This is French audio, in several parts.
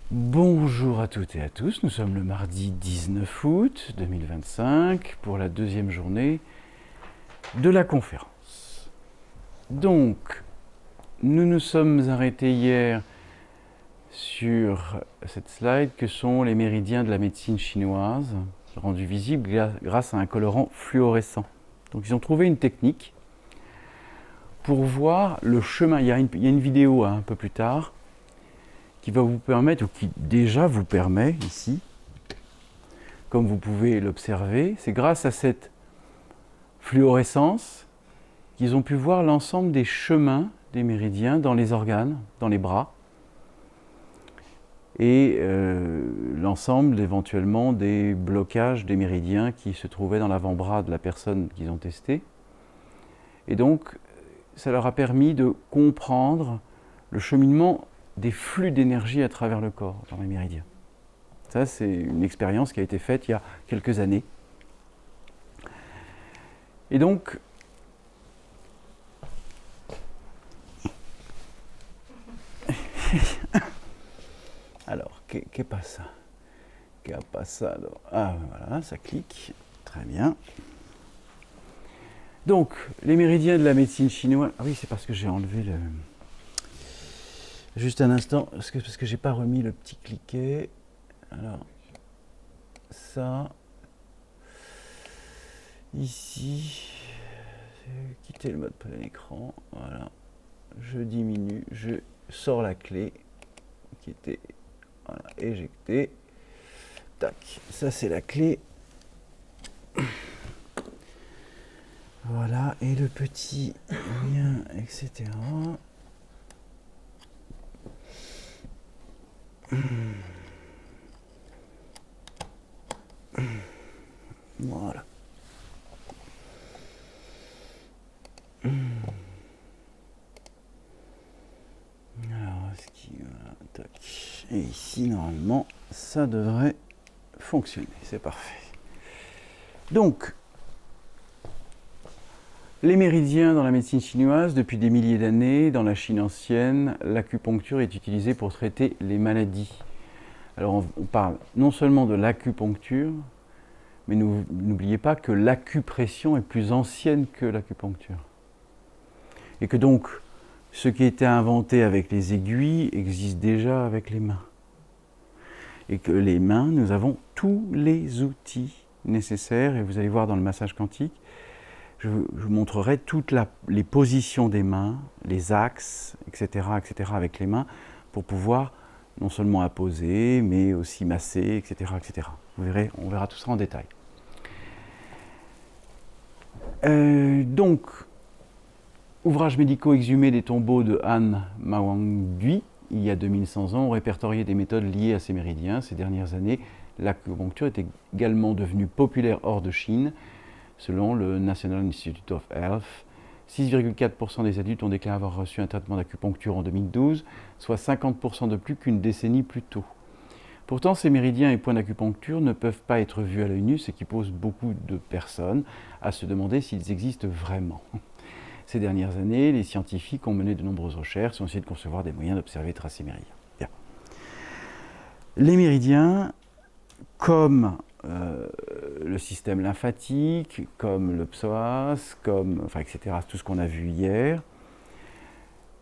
Bonjour à toutes et à tous, nous sommes le mardi 19 août 2025 pour la deuxième journée de la conférence. Donc, nous nous sommes arrêtés hier sur cette slide que sont les méridiens de la médecine chinoise, rendus visibles grâce à un colorant fluorescent. Donc ils ont trouvé une technique pour voir le chemin. Il y a une vidéo un peu plus tard qui va vous permettre, ou qui déjà vous permet ici, comme vous pouvez l'observer, c'est grâce à cette fluorescence qu'ils ont pu voir l'ensemble des chemins des méridiens dans les organes, dans les bras, et l'ensemble éventuellement des blocages des méridiens qui se trouvaient dans l'avant-bras de la personne qu'ils ont testée. Et donc, ça leur a permis de comprendre le cheminement des flux d'énergie à travers le corps, dans les méridiens. Ça, c'est une expérience qui a été faite il y a quelques années. Et donc, alors, qu'est pas ça? Ah, voilà, ça clique. Très bien. Donc, les méridiens de la médecine chinoise. Ah oui, c'est parce que j'ai enlevé le. Juste un instant, parce que j'ai pas remis le petit cliquet. Alors, ça. Ici. Quitter le mode plein écran. Voilà. Je diminue, je sors la clé. Qui était. Voilà, éjectée. Tac, ça c'est la clé. Voilà, et le petit lien, etc. Voilà. Alors, est-ce qu'il va... Tac. Et ici, normalement, ça devrait fonctionner. C'est parfait. Donc, les méridiens dans la médecine chinoise, depuis des milliers d'années, dans la Chine ancienne, l'acupuncture est utilisée pour traiter les maladies. Alors on parle non seulement de l'acupuncture, mais n'oubliez pas que l'acupression est plus ancienne que l'acupuncture. Et que donc, ce qui a été inventé avec les aiguilles existe déjà avec les mains. Et que les mains, nous avons tous les outils nécessaires, et vous allez voir dans le massage quantique, je vous montrerai toutes les positions des mains, les axes, etc., avec les mains, pour pouvoir non seulement apposer, mais aussi masser, etc., etc. Vous verrez, on verra tout ça en détail. Donc, ouvrages médicaux exhumés des tombeaux de Han Mawangdui, il y a 2100 ans, ont répertorié des méthodes liées à ces méridiens. Ces dernières années, l'acupuncture est également devenue populaire hors de Chine. Selon le National Institute of Health, 6,4% des adultes ont déclaré avoir reçu un traitement d'acupuncture en 2012, soit 50% de plus qu'une décennie plus tôt. Pourtant, ces méridiens et points d'acupuncture ne peuvent pas être vus à l'œil nu, ce qui pose beaucoup de personnes à se demander s'ils existent vraiment. Ces dernières années, les scientifiques ont mené de nombreuses recherches et ont essayé de concevoir des moyens d'observer et de tracer ces méridiens. Bien. Les méridiens, comme le système lymphatique, comme le psoas, etc., tout ce qu'on a vu hier,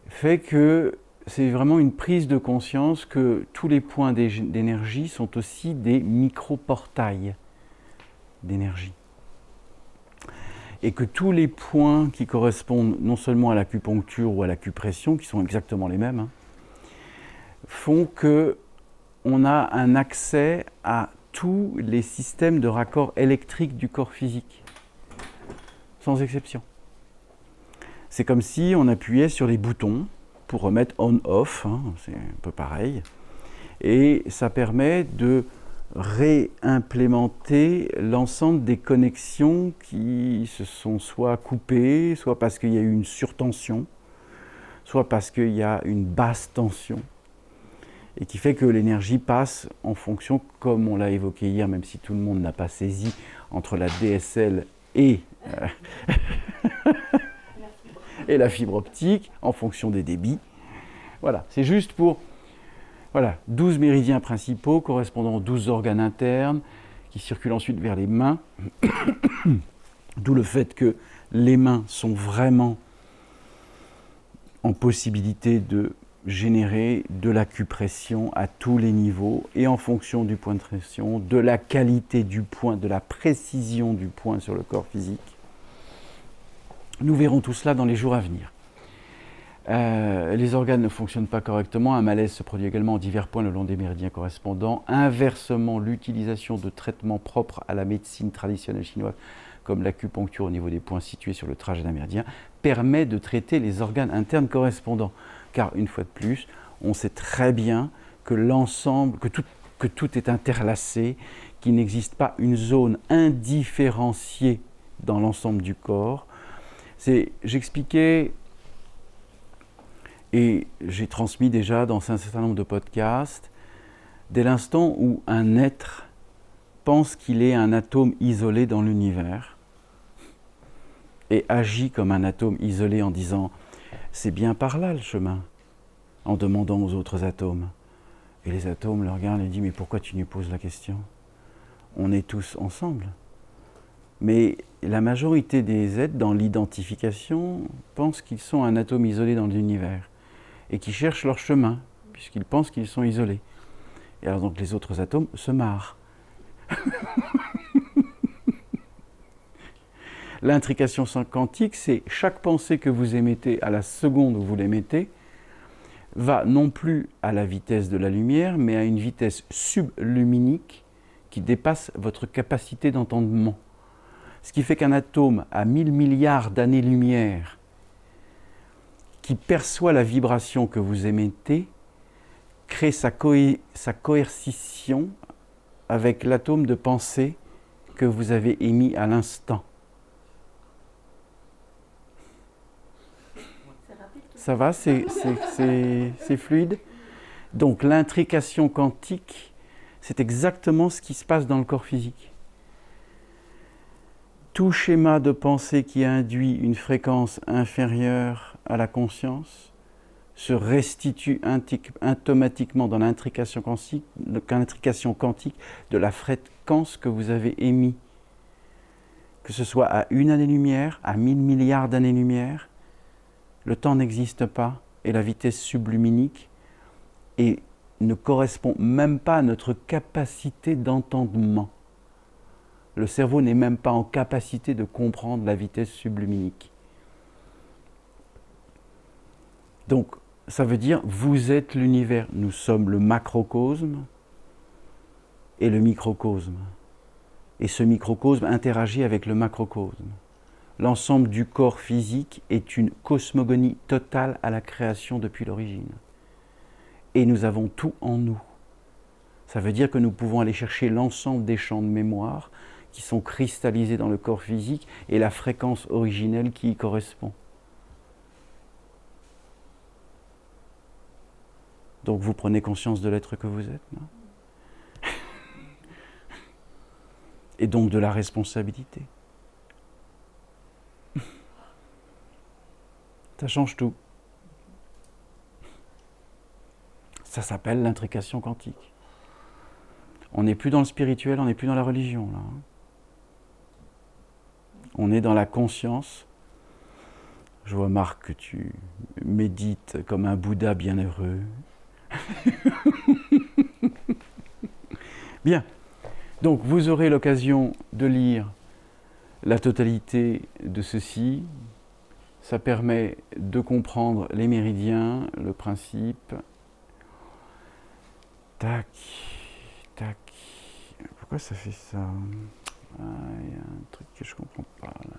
fait que c'est vraiment une prise de conscience que tous les points d'énergie sont aussi des micro-portails d'énergie. Et que tous les points qui correspondent non seulement à l'acupuncture ou à l'acupression, qui sont exactement les mêmes, font qu'on a un accès à tous les systèmes de raccord électrique du corps physique, sans exception. C'est comme si on appuyait sur les boutons pour remettre on-off, c'est un peu pareil, et ça permet de réimplémenter l'ensemble des connexions qui se sont soit coupées, soit parce qu'il y a eu une surtension, soit parce qu'il y a une basse tension, et qui fait que l'énergie passe en fonction, comme on l'a évoqué hier, même si tout le monde n'a pas saisi, entre la DSL et la fibre optique, en fonction des débits. Voilà, c'est juste pour Voilà, 12 méridiens principaux correspondant aux 12 organes internes qui circulent ensuite vers les mains. D'où le fait que les mains sont vraiment en possibilité de générer de l'acupression à tous les niveaux et en fonction du point de pression, de la qualité du point, de la précision du point sur le corps physique. Nous verrons tout cela dans les jours à venir. Les organes ne fonctionnent pas correctement, un malaise se produit également en divers points le long des méridiens correspondants. Inversement, l'utilisation de traitements propres à la médecine traditionnelle chinoise, comme l'acupuncture au niveau des points situés sur le trajet d'un méridien, permet de traiter les organes internes correspondants. Car, une fois de plus, on sait très bien que l'ensemble, que tout est interlacé, qu'il n'existe pas une zone indifférenciée dans l'ensemble du corps. J'expliquais, et j'ai transmis déjà dans un certain nombre de podcasts, dès l'instant où un être pense qu'il est un atome isolé dans l'univers, et agit comme un atome isolé en disant « c'est bien par là le chemin », en demandant aux autres atomes. Et les atomes le regardent et disent « mais pourquoi tu nous poses la question? On est tous ensemble ». Mais la majorité des êtres dans l'identification pensent qu'ils sont un atome isolé dans l'univers et qui cherchent leur chemin, puisqu'ils pensent qu'ils sont isolés. Et alors donc les autres atomes se marrent. L'intrication quantique, c'est chaque pensée que vous émettez à la seconde où vous l'émettez, va non plus à la vitesse de la lumière, mais à une vitesse subluminique qui dépasse votre capacité d'entendement. Ce qui fait qu'un atome à 1000 milliards d'années-lumière qui perçoit la vibration que vous émettez crée sa coercition avec l'atome de pensée que vous avez émis à l'instant. Ça va, c'est fluide. Donc l'intrication quantique, c'est exactement ce qui se passe dans le corps physique. Tout schéma de pensée qui induit une fréquence inférieure à la conscience se restitue automatiquement dans l'intrication quantique de la fréquence que vous avez émise. Que ce soit à 1 année-lumière, à 1000 milliards d'années-lumière, le temps n'existe pas et la vitesse subluminique et ne correspond même pas à notre capacité d'entendement. Le cerveau n'est même pas en capacité de comprendre la vitesse subluminique. Donc, ça veut dire, vous êtes l'univers. Nous sommes le macrocosme et le microcosme. Et ce microcosme interagit avec le macrocosme. L'ensemble du corps physique est une cosmogonie totale à la création depuis l'origine. Et nous avons tout en nous. Ça veut dire que nous pouvons aller chercher l'ensemble des champs de mémoire qui sont cristallisés dans le corps physique et la fréquence originelle qui y correspond. Donc vous prenez conscience de l'être que vous êtes, non? Et donc de la responsabilité. Ça change tout. Ça s'appelle l'intrication quantique. On n'est plus dans le spirituel, on n'est plus dans la religion, là. On est dans la conscience. Je vois, Marc, que tu médites comme un Bouddha bienheureux. Bien. Donc, vous aurez l'occasion de lire la totalité de ceci. Ça permet de comprendre les méridiens, le principe. Tac, tac. Pourquoi ça fait ça? Il y a un truc que je ne comprends pas là.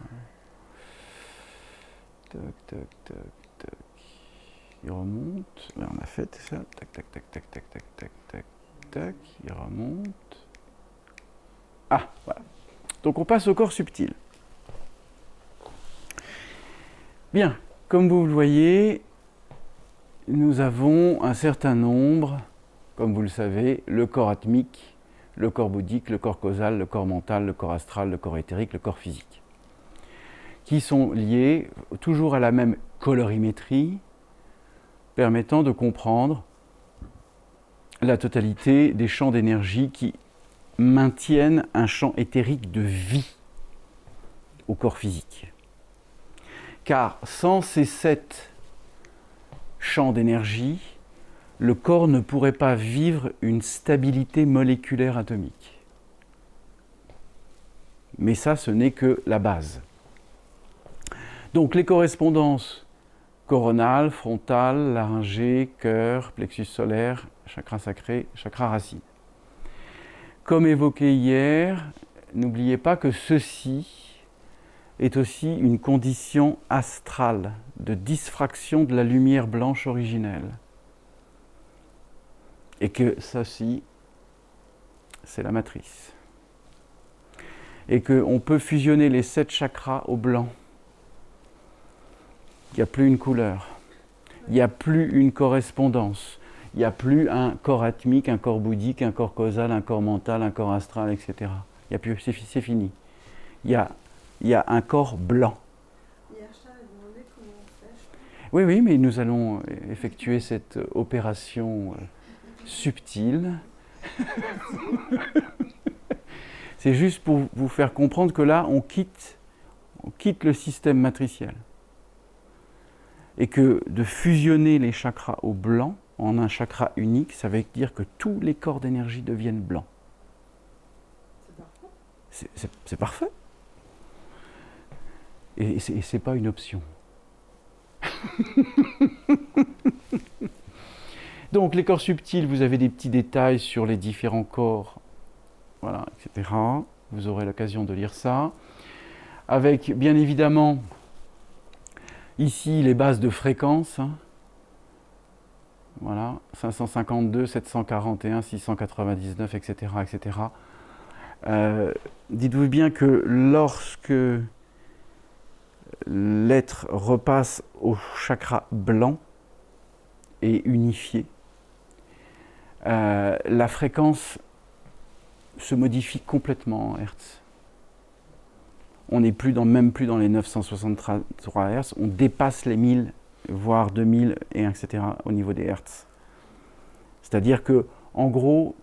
Tac, tac, tac, tac. Il remonte. Là, on a fait ça. Tac, tac, tac, tac, tac, tac, tac, tac, tac. Il remonte. Ah, voilà. Donc on passe au corps subtil. Bien, comme vous le voyez, nous avons un certain nombre, comme vous le savez, le corps atmique, le corps bouddhique, le corps causal, le corps mental, le corps astral, le corps éthérique, le corps physique, qui sont liés toujours à la même colorimétrie, permettant de comprendre la totalité des champs d'énergie qui maintiennent un champ éthérique de vie au corps physique. Car sans ces 7 champs d'énergie, le corps ne pourrait pas vivre une stabilité moléculaire atomique. Mais ça, ce n'est que la base. Donc les correspondances coronales, frontales, laryngée, cœur, plexus solaire, chakra sacré, chakra racine. Comme évoqué hier, n'oubliez pas que ceci est aussi une condition astrale de diffraction de la lumière blanche originelle. Et que ceci, c'est la matrice. Et qu'on peut fusionner les 7 chakras au blanc. Il n'y a plus une couleur. Il n'y a plus une correspondance. Il n'y a plus un corps atmique, un corps bouddhique, un corps causal, un corps mental, un corps astral, etc. Il n'y a plus, c'est fini. Il y a un corps blanc. Oui, mais nous allons effectuer cette opération subtile. C'est juste pour vous faire comprendre que là, on quitte le système matriciel. Et que de fusionner les chakras au blanc en un chakra unique, ça veut dire que tous les corps d'énergie deviennent blancs. C'est parfait. Et c'est pas une option. Donc les corps subtils, vous avez des petits détails sur les différents corps, voilà, etc. Vous aurez l'occasion de lire ça. Avec bien évidemment ici les bases de fréquence. Voilà, 552, 741, 699, etc. etc. Dites-vous bien que lorsque l'être repasse au chakra blanc et unifié, la fréquence se modifie complètement en Hertz. On n'est même plus dans les 963 Hz, on dépasse les 1000, voire 2000, et etc. au niveau des Hertz. C'est-à-dire que, en gros,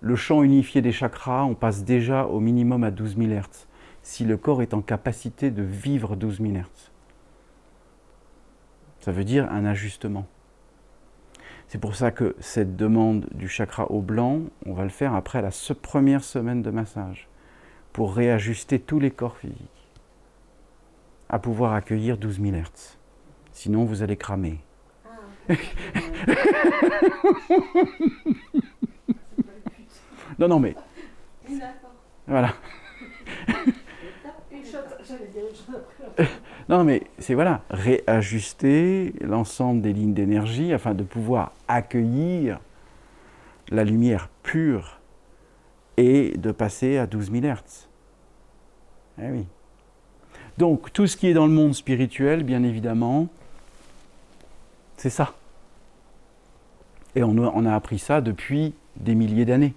le champ unifié des chakras, on passe déjà au minimum à 12 000 Hz, si le corps est en capacité de vivre 12 000 Hz. Ça veut dire un ajustement. C'est pour ça que cette demande du chakra au blanc, on va le faire après la première semaine de massage, pour réajuster tous les corps physiques, à pouvoir accueillir 12 000 Hz. Sinon, vous allez cramer. Non, mais... Voilà. Non, mais c'est voilà, réajuster l'ensemble des lignes d'énergie afin de pouvoir accueillir la lumière pure et de passer à 12 000 Hz. Eh oui. Donc, tout ce qui est dans le monde spirituel, bien évidemment, c'est ça. Et on a appris ça depuis des milliers d'années.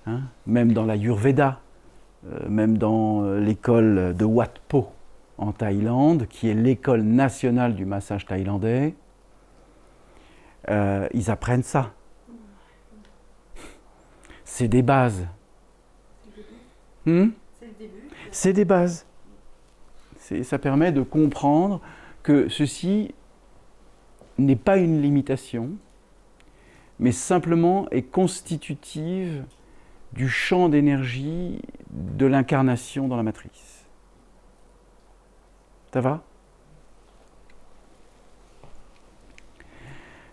Hein, même dans la Yurveda, même dans l'école de Wat Po en Thaïlande, qui est l'école nationale du massage thaïlandais, ils apprennent ça. C'est des bases. C'est des bases. Ça permet de comprendre que ceci n'est pas une limitation, mais simplement est constitutive du champ d'énergie de l'incarnation dans la matrice. Ça va ?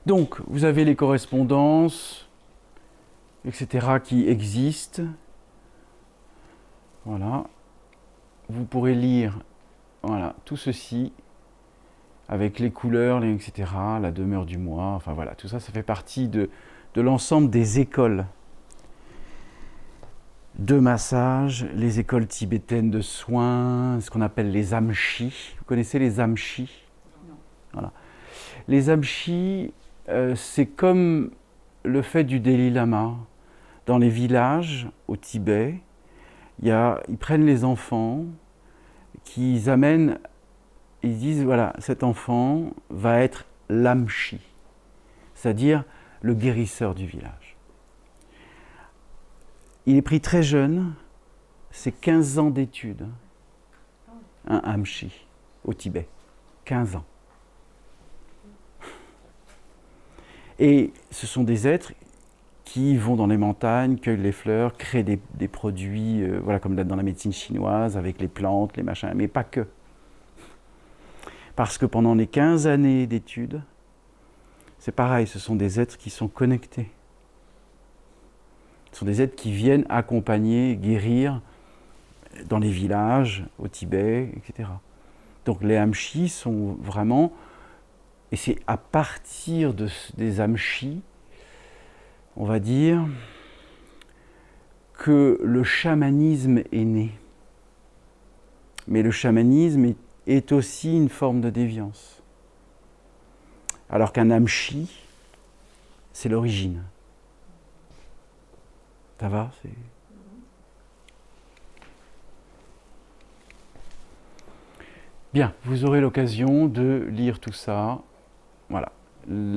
Donc, vous avez les correspondances, etc., qui existent. Voilà. Vous pourrez lire tout ceci avec les couleurs, etc., la demeure du moi, enfin voilà, tout ça, ça fait partie de l'ensemble des écoles de massage, les écoles tibétaines de soins, ce qu'on appelle les amchis. Vous connaissez les amchis ? Non. Voilà. Les amchis, c'est comme le fait du Dalai Lama. Dans les villages au Tibet, ils prennent les enfants, qu'ils amènent, ils disent, voilà, cet enfant va être l'amchi. C'est-à-dire le guérisseur du village. Il est pris très jeune, c'est 15 ans d'études, un Amchi au Tibet, 15 ans. Et ce sont des êtres qui vont dans les montagnes, cueillent les fleurs, créent des produits, voilà, comme dans la médecine chinoise, avec les plantes, les machins, mais pas que. Parce que pendant les 15 années d'études, c'est pareil, ce sont des êtres qui sont connectés. Ce sont des êtres qui viennent accompagner, guérir dans les villages, au Tibet, etc. Donc les Amchis sont vraiment, et c'est à partir des Amchis, on va dire, que le chamanisme est né. Mais le chamanisme est aussi une forme de déviance. Alors qu'un Amchi, c'est l'origine. Ça va ? Bien, vous aurez l'occasion de lire tout ça, voilà,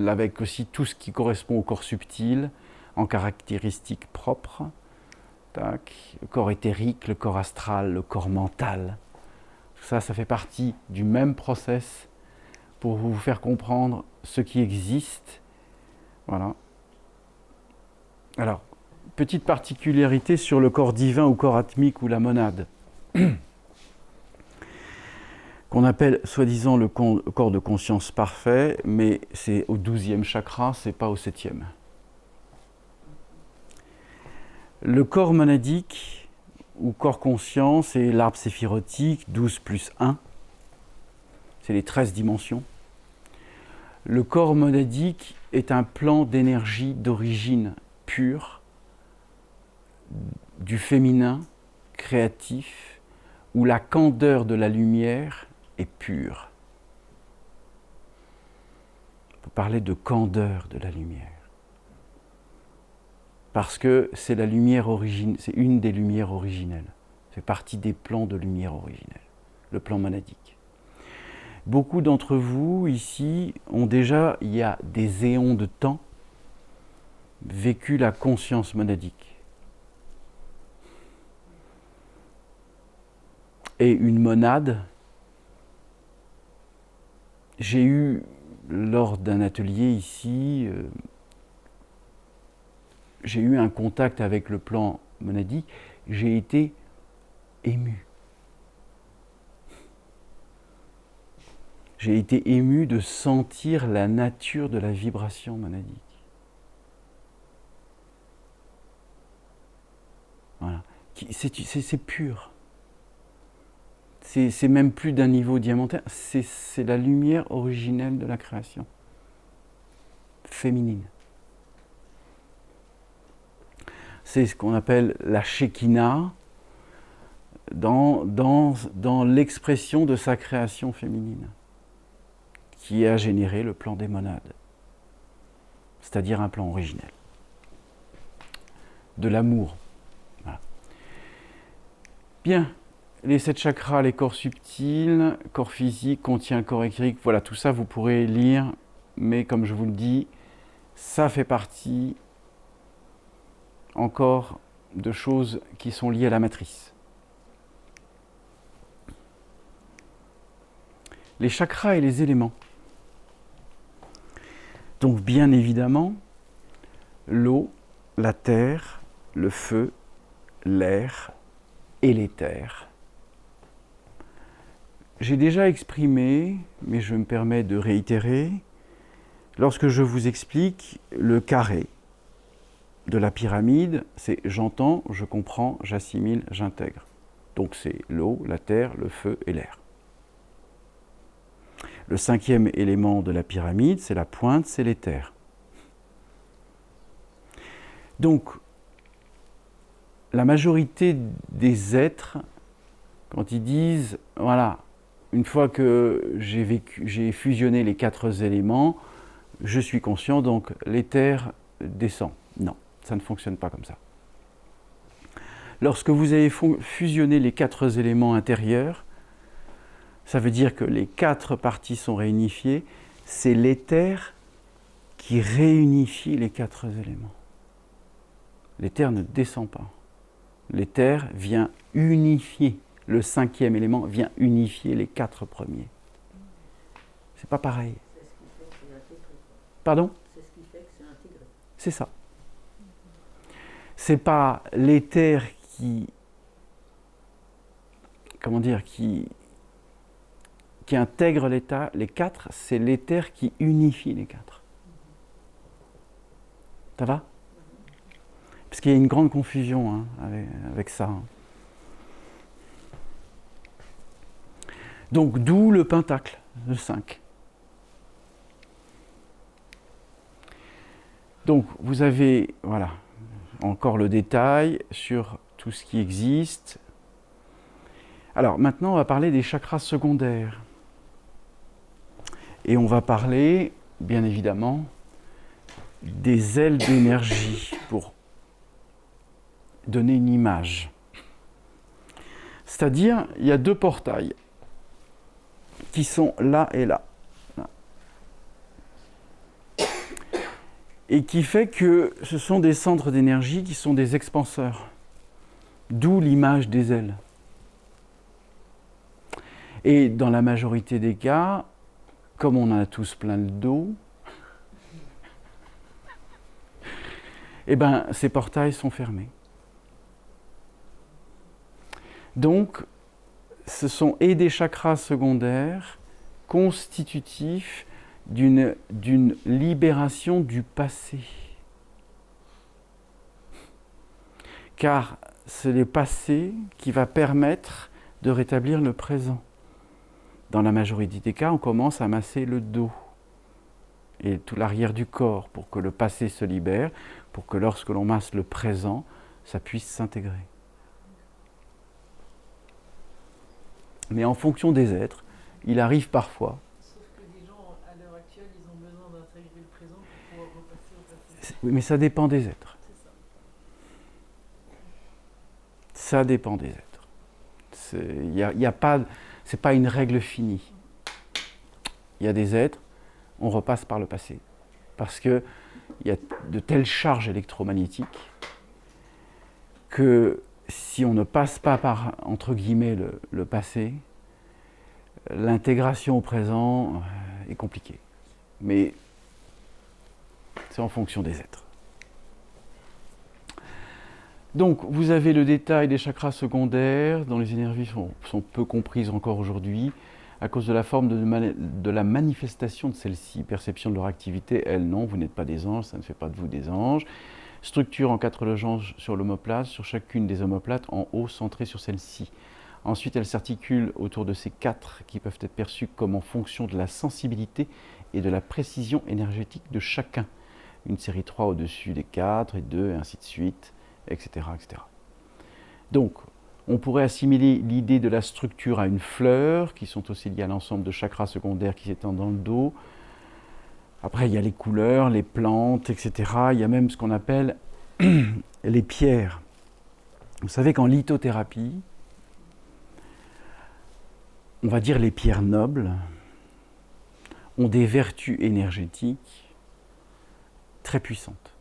avec aussi tout ce qui correspond au corps subtil, en caractéristiques propres, tac, le corps éthérique, le corps astral, le corps mental. Tout ça, ça fait partie du même process pour vous faire comprendre ce qui existe. Voilà. Alors, petite particularité sur le corps divin ou corps atmique ou la monade, qu'on appelle soi-disant le corps de conscience parfait, mais c'est au 12e chakra, c'est pas au 7e. Le corps monadique ou corps conscient, c'est l'arbre séphirotique, 12 plus 1. C'est les 13 dimensions. Le corps monadique est un plan d'énergie d'origine pure, du féminin, créatif, où la candeur de la lumière est pure. On peut parler de candeur de la lumière. Parce que c'est la lumière c'est une des lumières originelles. C'est partie des plans de lumière originelle, le plan monadique. Beaucoup d'entre vous ici ont déjà, il y a des éons de temps, vécu la conscience monadique. Et une monade, j'ai eu, lors d'un atelier ici, j'ai eu un contact avec le plan monadique, j'ai été ému. J'ai été ému de sentir la nature de la vibration monadique. Voilà. C'est pur. C'est même plus d'un niveau diamantaire, c'est la lumière originelle de la création. Féminine. C'est ce qu'on appelle la Shekinah dans l'expression de sa création féminine, qui a généré le plan des monades, c'est-à-dire un plan originel, de l'amour. Voilà. Bien, les 7 chakras, les corps subtils, corps physique, contient corps éthérique, voilà, tout ça vous pourrez lire, mais comme je vous le dis, ça fait partie encore de choses qui sont liées à la matrice. Les chakras et les éléments. Donc bien évidemment, l'eau, la terre, le feu, l'air et l'éther. J'ai déjà exprimé, mais je me permets de réitérer, lorsque je vous explique le carré de la pyramide, c'est j'entends, je comprends, j'assimile, j'intègre. Donc c'est l'eau, la terre, le feu et l'air. Le 5e élément de la pyramide, c'est la pointe, c'est l'éther. Donc, la majorité des êtres, quand ils disent, voilà, une fois que j'ai fusionné les 4 éléments, je suis conscient, donc l'éther descend. Non, ça ne fonctionne pas comme ça. Lorsque vous avez fusionné les 4 éléments intérieurs, ça veut dire que les 4 parties sont réunifiées, c'est l'éther qui réunifie les 4 éléments. L'éther ne descend pas. L'éther vient unifier, le 5e élément vient unifier les 4 premiers. C'est pas pareil. C'est ce qui fait que c'est intégré. Pardon ? C'est ce qui fait que c'est intégré. C'est ça. C'est pas l'éther qui intègre les 4, c'est l'éther qui unifie les 4. Ça va ? Parce qu'il y a une grande confusion avec ça. Donc d'où le pentacle, le 5. Donc vous avez, voilà, encore le détail sur tout ce qui existe. Alors maintenant on va parler des chakras secondaires. Et on va parler, bien évidemment, des ailes d'énergie pour donner une image. C'est-à-dire, il y a 2 portails qui sont là et là. Et qui fait que ce sont des centres d'énergie qui sont des expanseurs. D'où l'image des ailes. Et dans la majorité des cas, comme on en a tous plein le dos, eh ben, ces portails sont fermés. Donc, ce sont et des chakras secondaires constitutifs d'une libération du passé. Car c'est le passé qui va permettre de rétablir le présent. Dans la majorité des cas, on commence à masser le dos et tout l'arrière du corps pour que le passé se libère, pour que lorsque l'on masse le présent, ça puisse s'intégrer. Mais en fonction des êtres, il arrive parfois. Sauf que des gens, à l'heure actuelle, ils ont besoin d'intégrer le présent pour pouvoir repasser au passé. Oui, mais ça dépend des êtres. C'est ça. Ça dépend des êtres. Y a pas, c'est pas une règle finie. Il y a des êtres, on repasse par le passé. Parce qu'il y a de telles charges électromagnétiques que si on ne passe pas par, entre guillemets, le passé, l'intégration au présent est compliquée. Mais c'est en fonction des êtres. Donc, vous avez le détail des chakras secondaires, dont les énergies sont peu comprises encore aujourd'hui, à cause de la forme de la manifestation de celles-ci. Perception de leur activité, elles, non, vous n'êtes pas des anges, ça ne fait pas de vous des anges. Structure en 4 losanges sur l'omoplate, sur chacune des omoplates, en haut, centrée sur celle-ci. Ensuite, elles s'articulent autour de ces 4 qui peuvent être perçus comme en fonction de la sensibilité et de la précision énergétique de chacun. Une série 3 au-dessus des 4 et 2, et ainsi de suite, etc., etc. Donc, on pourrait assimiler l'idée de la structure à une fleur, qui sont aussi liées à l'ensemble de chakras secondaires qui s'étendent dans le dos. Après, il y a les couleurs, les plantes, etc. Il y a même ce qu'on appelle les pierres. Vous savez qu'en lithothérapie, on va dire les pierres nobles ont des vertus énergétiques très puissantes.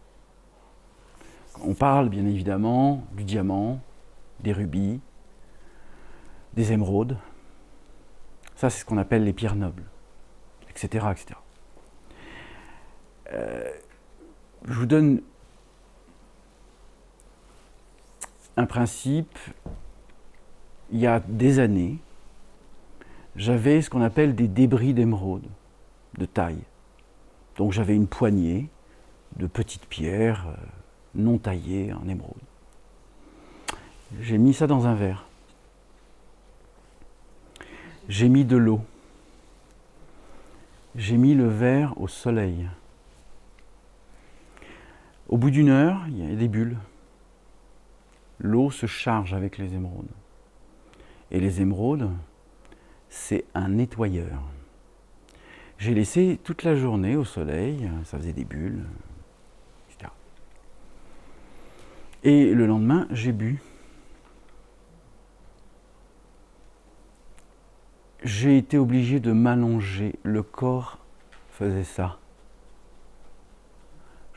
On parle bien évidemment du diamant, des rubis, des émeraudes. Ça, c'est ce qu'on appelle les pierres nobles, etc., etc. Je vous donne un principe. Il y a des années, j'avais ce qu'on appelle des débris d'émeraude, de taille. Donc j'avais une poignée de petites pierres non taillées en émeraude. J'ai mis ça dans un verre. J'ai mis de l'eau. J'ai mis le verre au soleil. Au bout d'1 heure, il y a des bulles. L'eau se charge avec les émeraudes. Et les émeraudes, c'est un nettoyeur. J'ai laissé toute la journée au soleil, ça faisait des bulles, etc. Et le lendemain, j'ai bu. J'ai été obligé de m'allonger. Le corps faisait ça.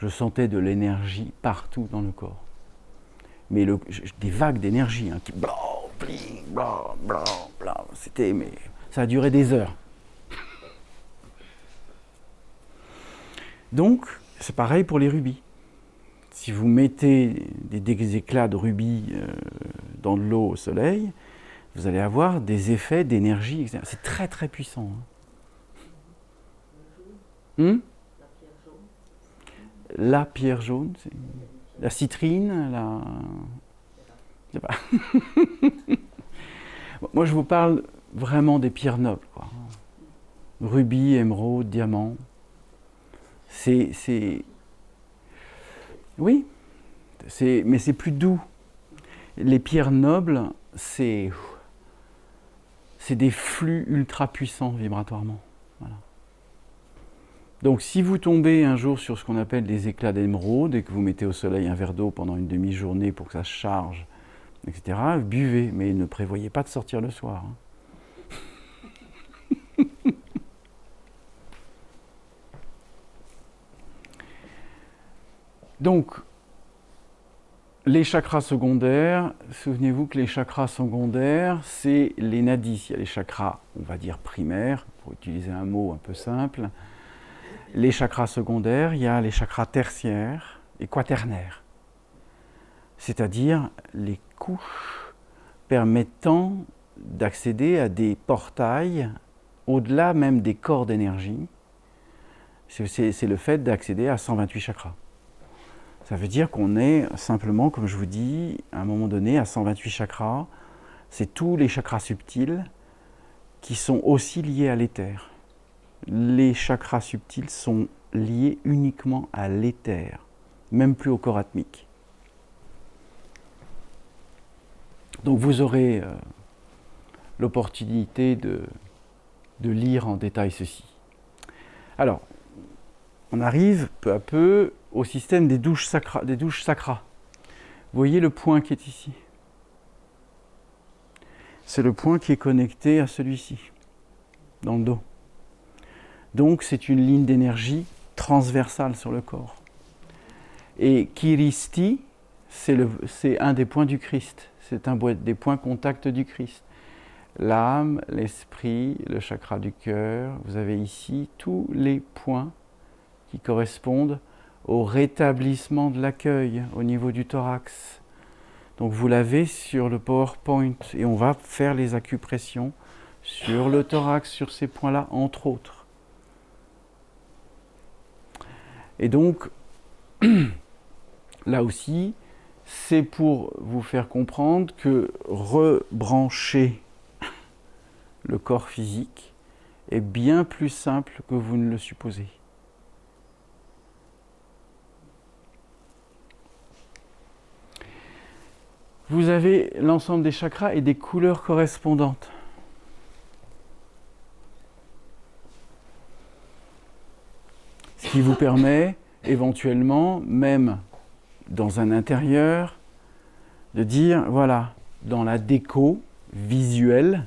Je sentais de l'énergie partout dans le corps. Mais des vagues d'énergie, hein, qui bla, bling, bla, bla, bla. C'était, mais ça a duré des heures. Donc, c'est pareil pour les rubis. Si vous mettez des éclats de rubis dans de l'eau au soleil, vous allez avoir des effets d'énergie. C'est très très puissant. Hein? La pierre jaune, la citrine, je sais pas. Moi, je vous parle vraiment des pierres nobles, quoi. Rubis, émeraude, diamant. Oui, mais c'est plus doux. Les pierres nobles, c'est des flux ultra puissants vibratoirement. Voilà. Donc si vous tombez un jour sur ce qu'on appelle des éclats d'émeraude et que vous mettez au soleil un verre d'eau pendant une demi-journée pour que ça se charge, etc., buvez, mais ne prévoyez pas de sortir le soir. Donc, les chakras secondaires, souvenez-vous que les chakras secondaires, c'est les nadis. Il y a les chakras, on va dire primaires, pour utiliser un mot un peu simple. Les chakras secondaires, il y a les chakras tertiaires et quaternaires. C'est-à-dire les couches permettant d'accéder à des portails au-delà même des corps d'énergie. C'est le fait d'accéder à 128 chakras. Ça veut dire qu'on est simplement, comme je vous dis, à un moment donné, à 128 chakras. C'est tous les chakras subtils qui sont aussi liés à l'éther. Les chakras subtils sont liés uniquement à l'éther, même plus au corps atmique. Donc vous aurez l'opportunité de lire en détail ceci. Alors, on arrive peu à peu au système des douches sacras. Vous voyez le point qui est ici. C'est le point qui est connecté à celui-ci, dans le dos. Donc c'est une ligne d'énergie transversale sur le corps. Et Kiristi, c'est un des points du Christ. C'est un des points contact du Christ. L'âme, l'esprit, le chakra du cœur. Vous avez ici tous les points qui correspondent au rétablissement de l'accueil au niveau du thorax. Donc vous l'avez sur le PowerPoint et on va faire les acupressions sur le thorax, sur ces points-là, entre autres. Et donc, là aussi, c'est pour vous faire comprendre que rebrancher le corps physique est bien plus simple que vous ne le supposez. Vous avez l'ensemble des chakras et des couleurs correspondantes. Ce qui vous permet éventuellement, même dans un intérieur, de dire, voilà, dans la déco visuelle,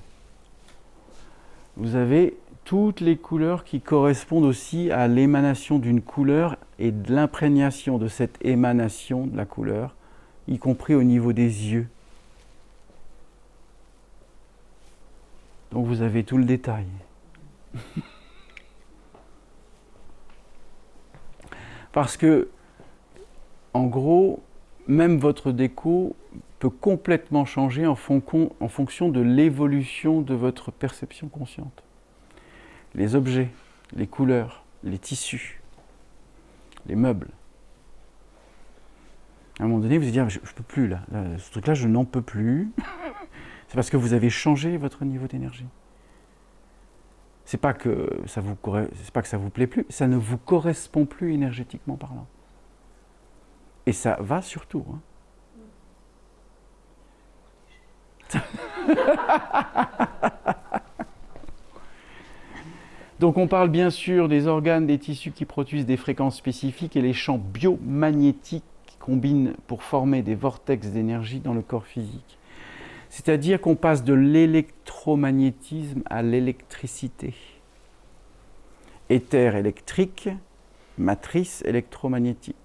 vous avez toutes les couleurs qui correspondent aussi à l'émanation d'une couleur et de l'imprégnation de cette émanation de la couleur, y compris au niveau des yeux. Donc vous avez tout le détail. Parce que, en gros, même votre déco peut complètement changer en fonction de l'évolution de votre perception consciente. Les objets, les couleurs, les tissus, les meubles. À un moment donné, vous allez dire, je ne peux plus là, ce truc-là, je n'en peux plus. C'est parce que vous avez changé votre niveau d'énergie. C'est pas que ça vous plaît plus, ça ne vous correspond plus énergétiquement parlant. Et ça va surtout. Donc on parle bien sûr des organes, des tissus qui produisent des fréquences spécifiques et les champs biomagnétiques qui combinent pour former des vortex d'énergie dans le corps physique. C'est-à-dire qu'on passe de l'électromagnétisme à l'électricité. Éther électrique, matrice électromagnétique.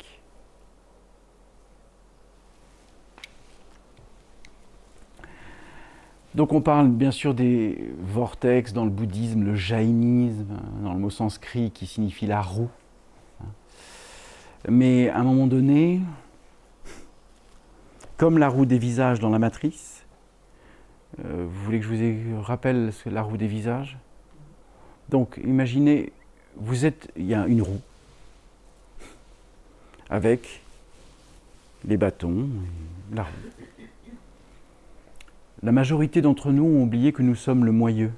Donc on parle bien sûr des vortex dans le bouddhisme, le jaïnisme, dans le mot sanskrit qui signifie la roue. Mais à un moment donné, comme la roue des visages dans la matrice, vous voulez que je vous rappelle la roue des visages? Donc imaginez, il y a une roue avec les bâtons, la roue. La majorité d'entre nous ont oublié que nous sommes le moyeu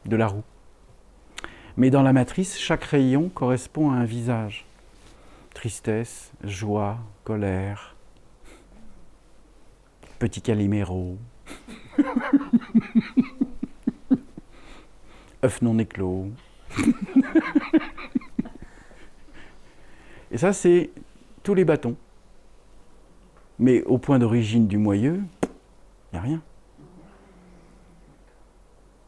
de la roue. Mais dans la matrice, chaque rayon correspond à un visage. Tristesse, joie, colère, petit caliméro, œuf non éclos. Et ça, c'est tous les bâtons. Mais au point d'origine du moyeu, il n'y a rien.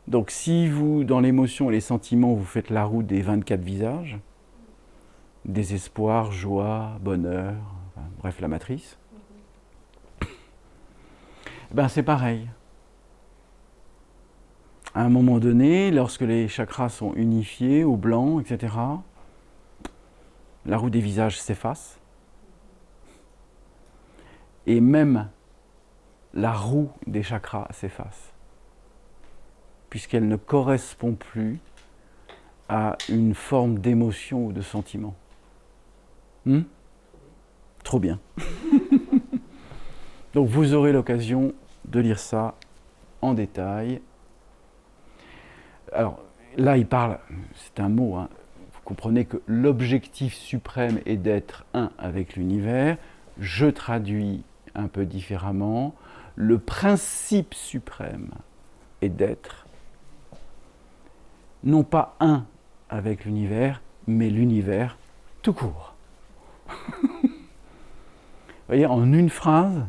Donc si vous, dans l'émotion et les sentiments, vous faites la roue des 24 visages, désespoir, joie, bonheur, enfin, bref, la matrice, ben c'est pareil. À un moment donné, lorsque les chakras sont unifiés, au blanc, etc., la roue des visages s'efface. Et même la roue des chakras s'efface, puisqu'elle ne correspond plus à une forme d'émotion ou de sentiment. Trop bien. Donc vous aurez l'occasion de lire ça en détail. Alors là, il parle, c'est un mot, hein, vous comprenez que l'objectif suprême est d'être un avec l'univers. Je traduis un peu différemment. Le principe suprême est d'être non pas un avec l'univers, mais l'univers tout court. Vous voyez, en une phrase,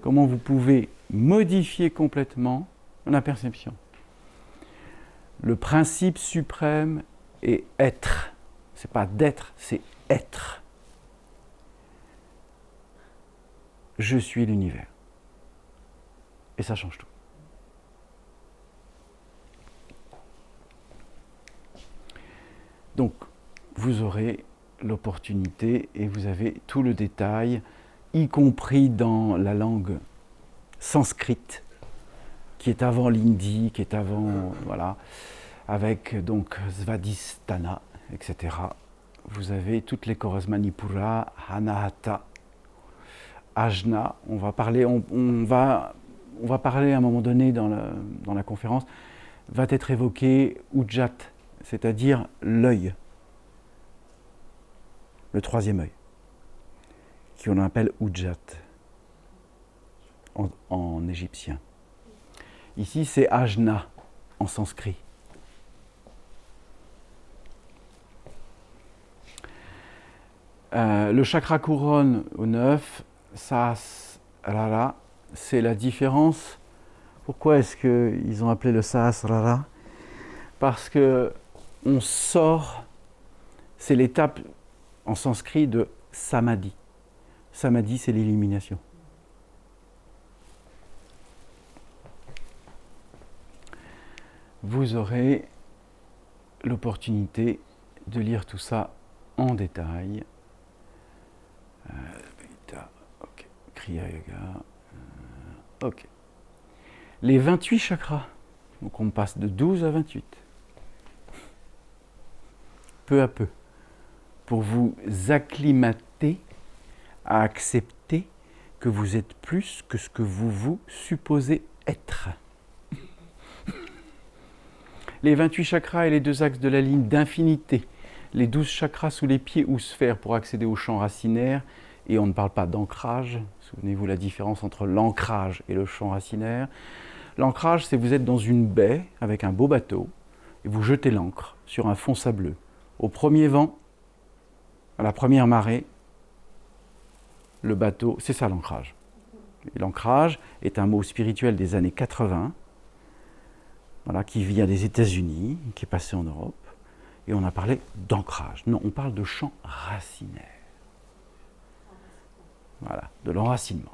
comment vous pouvez modifier complètement la perception. Le principe suprême est être. C'est pas d'être, c'est être. Je suis l'univers. Et ça change tout. Donc, vous aurez l'opportunité et vous avez tout le détail, y compris dans la langue sanskrite, qui est avant l'hindi, qui est avant, voilà, avec donc Svadhisthana, etc. Vous avez toutes les chorus Manipura, Anahata, Ajna. On va parler à un moment donné dans la conférence, va être évoqué Ujjat, c'est-à-dire l'œil, le troisième œil, qu'on appelle Ujjat en égyptien. Ici, c'est Ajna en sanskrit. Le chakra couronne au 9, Sahasrara, c'est la différence. Pourquoi est-ce qu'ils ont appelé le Sahasrara? Parce que on sort, c'est l'étape en sanskrit de Samadhi. Samadhi, c'est l'illumination. Vous aurez l'opportunité de lire tout ça en détail. Ok. Kriya Yoga. Ok. Les 28 chakras. Donc on passe de 12 à 28. Peu à peu. Pour vous acclimater à accepter que vous êtes plus que ce que vous supposez être. Les 28 chakras et les 2 axes de la ligne d'infinité, les 12 chakras sous les pieds ou sphères pour accéder au champ racinaire, et on ne parle pas d'ancrage, souvenez-vous la différence entre l'ancrage et le champ racinaire. L'ancrage, c'est vous êtes dans une baie avec un beau bateau, et vous jetez l'ancre sur un fond sableux. Au premier vent, à la première marée, le bateau, c'est ça l'ancrage. Et l'ancrage est un mot spirituel des années 80, voilà, qui vient des États-Unis, qui est passé en Europe, et on a parlé d'ancrage. Non, on parle de champ racinaire. Voilà, de l'enracinement.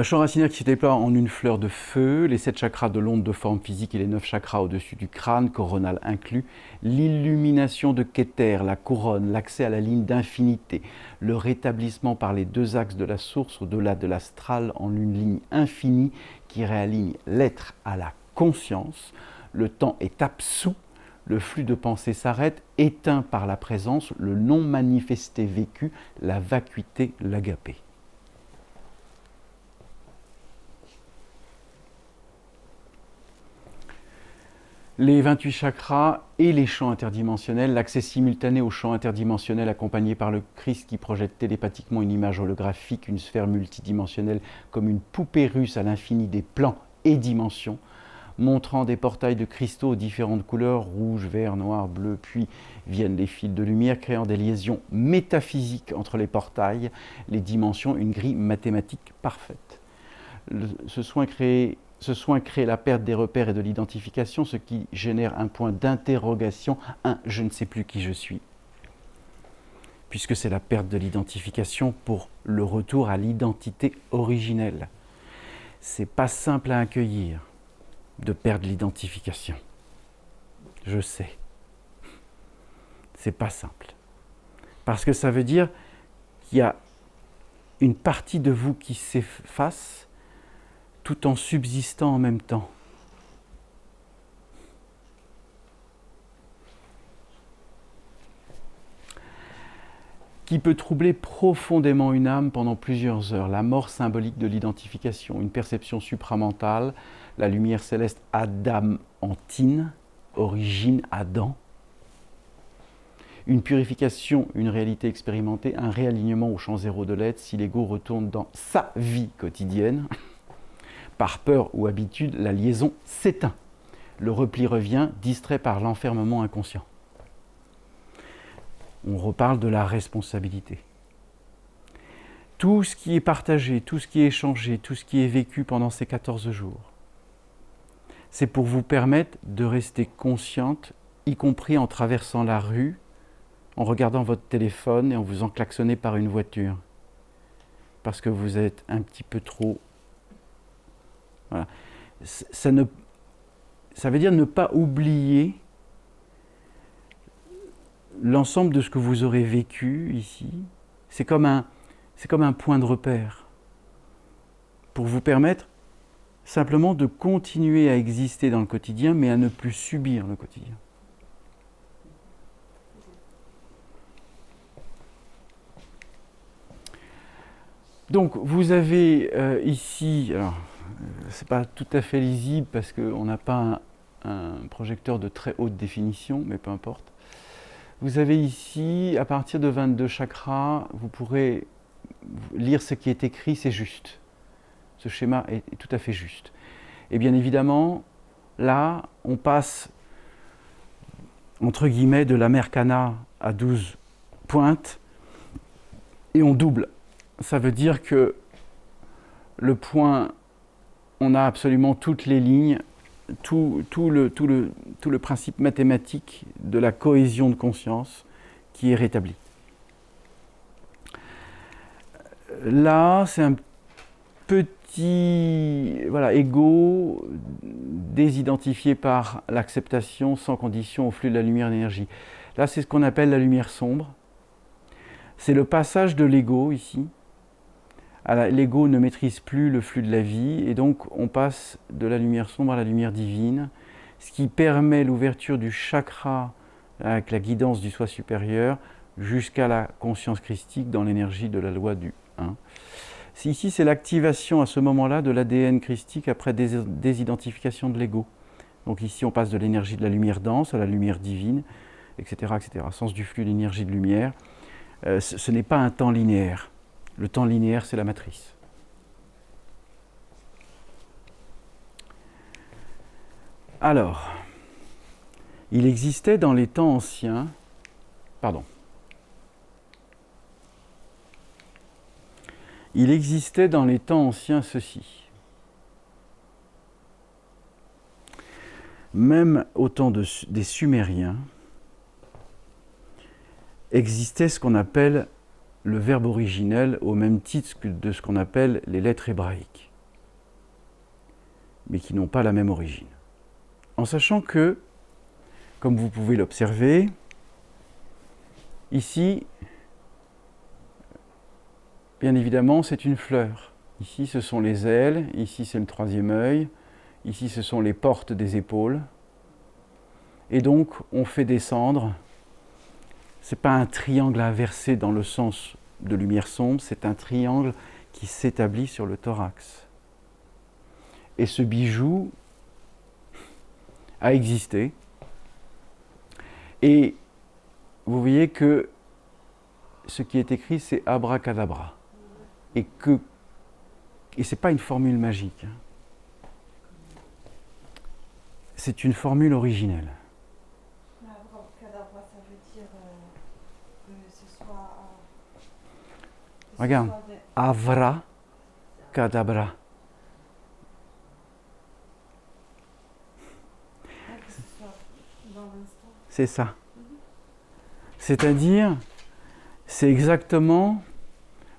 Champ racinaire qui se déploie en une fleur de feu, les 7 chakras de l'onde de forme physique et les 9 chakras au-dessus du crâne, coronal inclus, l'illumination de Keter, la couronne, l'accès à la ligne d'infinité, le rétablissement par les 2 axes de la source au-delà de l'astral en une ligne infinie qui réaligne l'être à la conscience. Le temps est absous, le flux de pensée s'arrête, éteint par la présence, le non manifesté vécu, la vacuité, l'agapé. Les 28 chakras et les champs interdimensionnels, l'accès simultané aux champs interdimensionnels accompagné par le Christ qui projette télépathiquement une image holographique, une sphère multidimensionnelle comme une poupée russe à l'infini des plans et dimensions, montrant des portails de cristaux aux différentes couleurs, rouge, vert, noir, bleu, puis viennent les fils de lumière, créant des liaisons métaphysiques entre les portails, les dimensions, une grille mathématique parfaite. Ce soin crée la perte des repères et de l'identification, ce qui génère un point d'interrogation, un « je ne sais plus qui je suis », puisque c'est la perte de l'identification pour le retour à l'identité originelle. C'est pas simple à accueillir de perdre l'identification. Je sais. C'est pas simple. Parce que ça veut dire qu'il y a une partie de vous qui s'efface tout en subsistant en même temps. Qui peut troubler profondément une âme pendant plusieurs heures. La mort symbolique de l'identification, une perception supramentale, la lumière céleste adamantine, origine Adam, une purification, une réalité expérimentée, un réalignement au champ zéro de l'être si l'ego retourne dans sa vie quotidienne. Par peur ou habitude, la liaison s'éteint. Le repli revient, distrait par l'enfermement inconscient. On reparle de la responsabilité. Tout ce qui est partagé, tout ce qui est échangé, tout ce qui est vécu pendant ces 14 jours, c'est pour vous permettre de rester consciente, y compris en traversant la rue, en regardant votre téléphone et en vous faisant klaxonner par une voiture. Parce que vous êtes un petit peu trop... Voilà. Ça veut dire ne pas oublier l'ensemble de ce que vous aurez vécu ici. C'est comme un point de repère pour vous permettre simplement de continuer à exister dans le quotidien, mais à ne plus subir le quotidien. Donc vous avez ici, alors c'est pas tout à fait lisible parce qu'on n'a pas un projecteur de très haute définition, mais peu importe. Vous avez ici, à partir de 22 chakras, vous pourrez lire ce qui est écrit, c'est juste. Ce schéma est tout à fait juste. Et bien évidemment, là, on passe, entre guillemets, de la Merkana à 12 pointes, et on double. Ça veut dire que le point, on a absolument toutes les lignes, tout le principe mathématique de la cohésion de conscience qui est rétabli. Là, c'est un petit ego désidentifié par l'acceptation sans condition au flux de la lumière et de l'énergie. Là, c'est ce qu'on appelle la lumière sombre. C'est le passage de l'ego ici. L'ego ne maîtrise plus le flux de la vie et donc on passe de la lumière sombre à la lumière divine, ce qui permet l'ouverture du chakra avec la guidance du soi supérieur jusqu'à la conscience christique dans l'énergie de la loi du 1. Ici, c'est l'activation à ce moment-là de l'ADN christique après désidentification de l'ego. Donc ici, on passe de l'énergie de la lumière dense à la lumière divine, etc., etc. Sens du flux d'énergie de lumière. Ce n'est pas un temps linéaire. Le temps linéaire, c'est la matrice. Alors, il existait dans les temps anciens... Il existait dans les temps anciens ceci. même au temps des Sumériens, existait ce qu'on appelle le verbe originel au même titre que de ce qu'on appelle les lettres hébraïques, mais qui n'ont pas la même origine. En sachant que, comme vous pouvez l'observer, ici, bien évidemment, c'est une fleur. Ici, ce sont les ailes, ici, c'est le troisième œil, ici, ce sont les portes des épaules. Et donc, on fait descendre. Ce n'est pas un triangle inversé dans le sens de lumière sombre, c'est un triangle qui s'établit sur le thorax. Et ce bijou a existé. Et vous voyez que ce qui est écrit, c'est abracadabra. Et ce n'est pas une formule magique. C'est une formule originelle. Abracadabra, ça veut dire que ce soit... Regarde, avra kadabra. Que ce soit dans l'instant. C'est ça. C'est-à-dire, c'est exactement,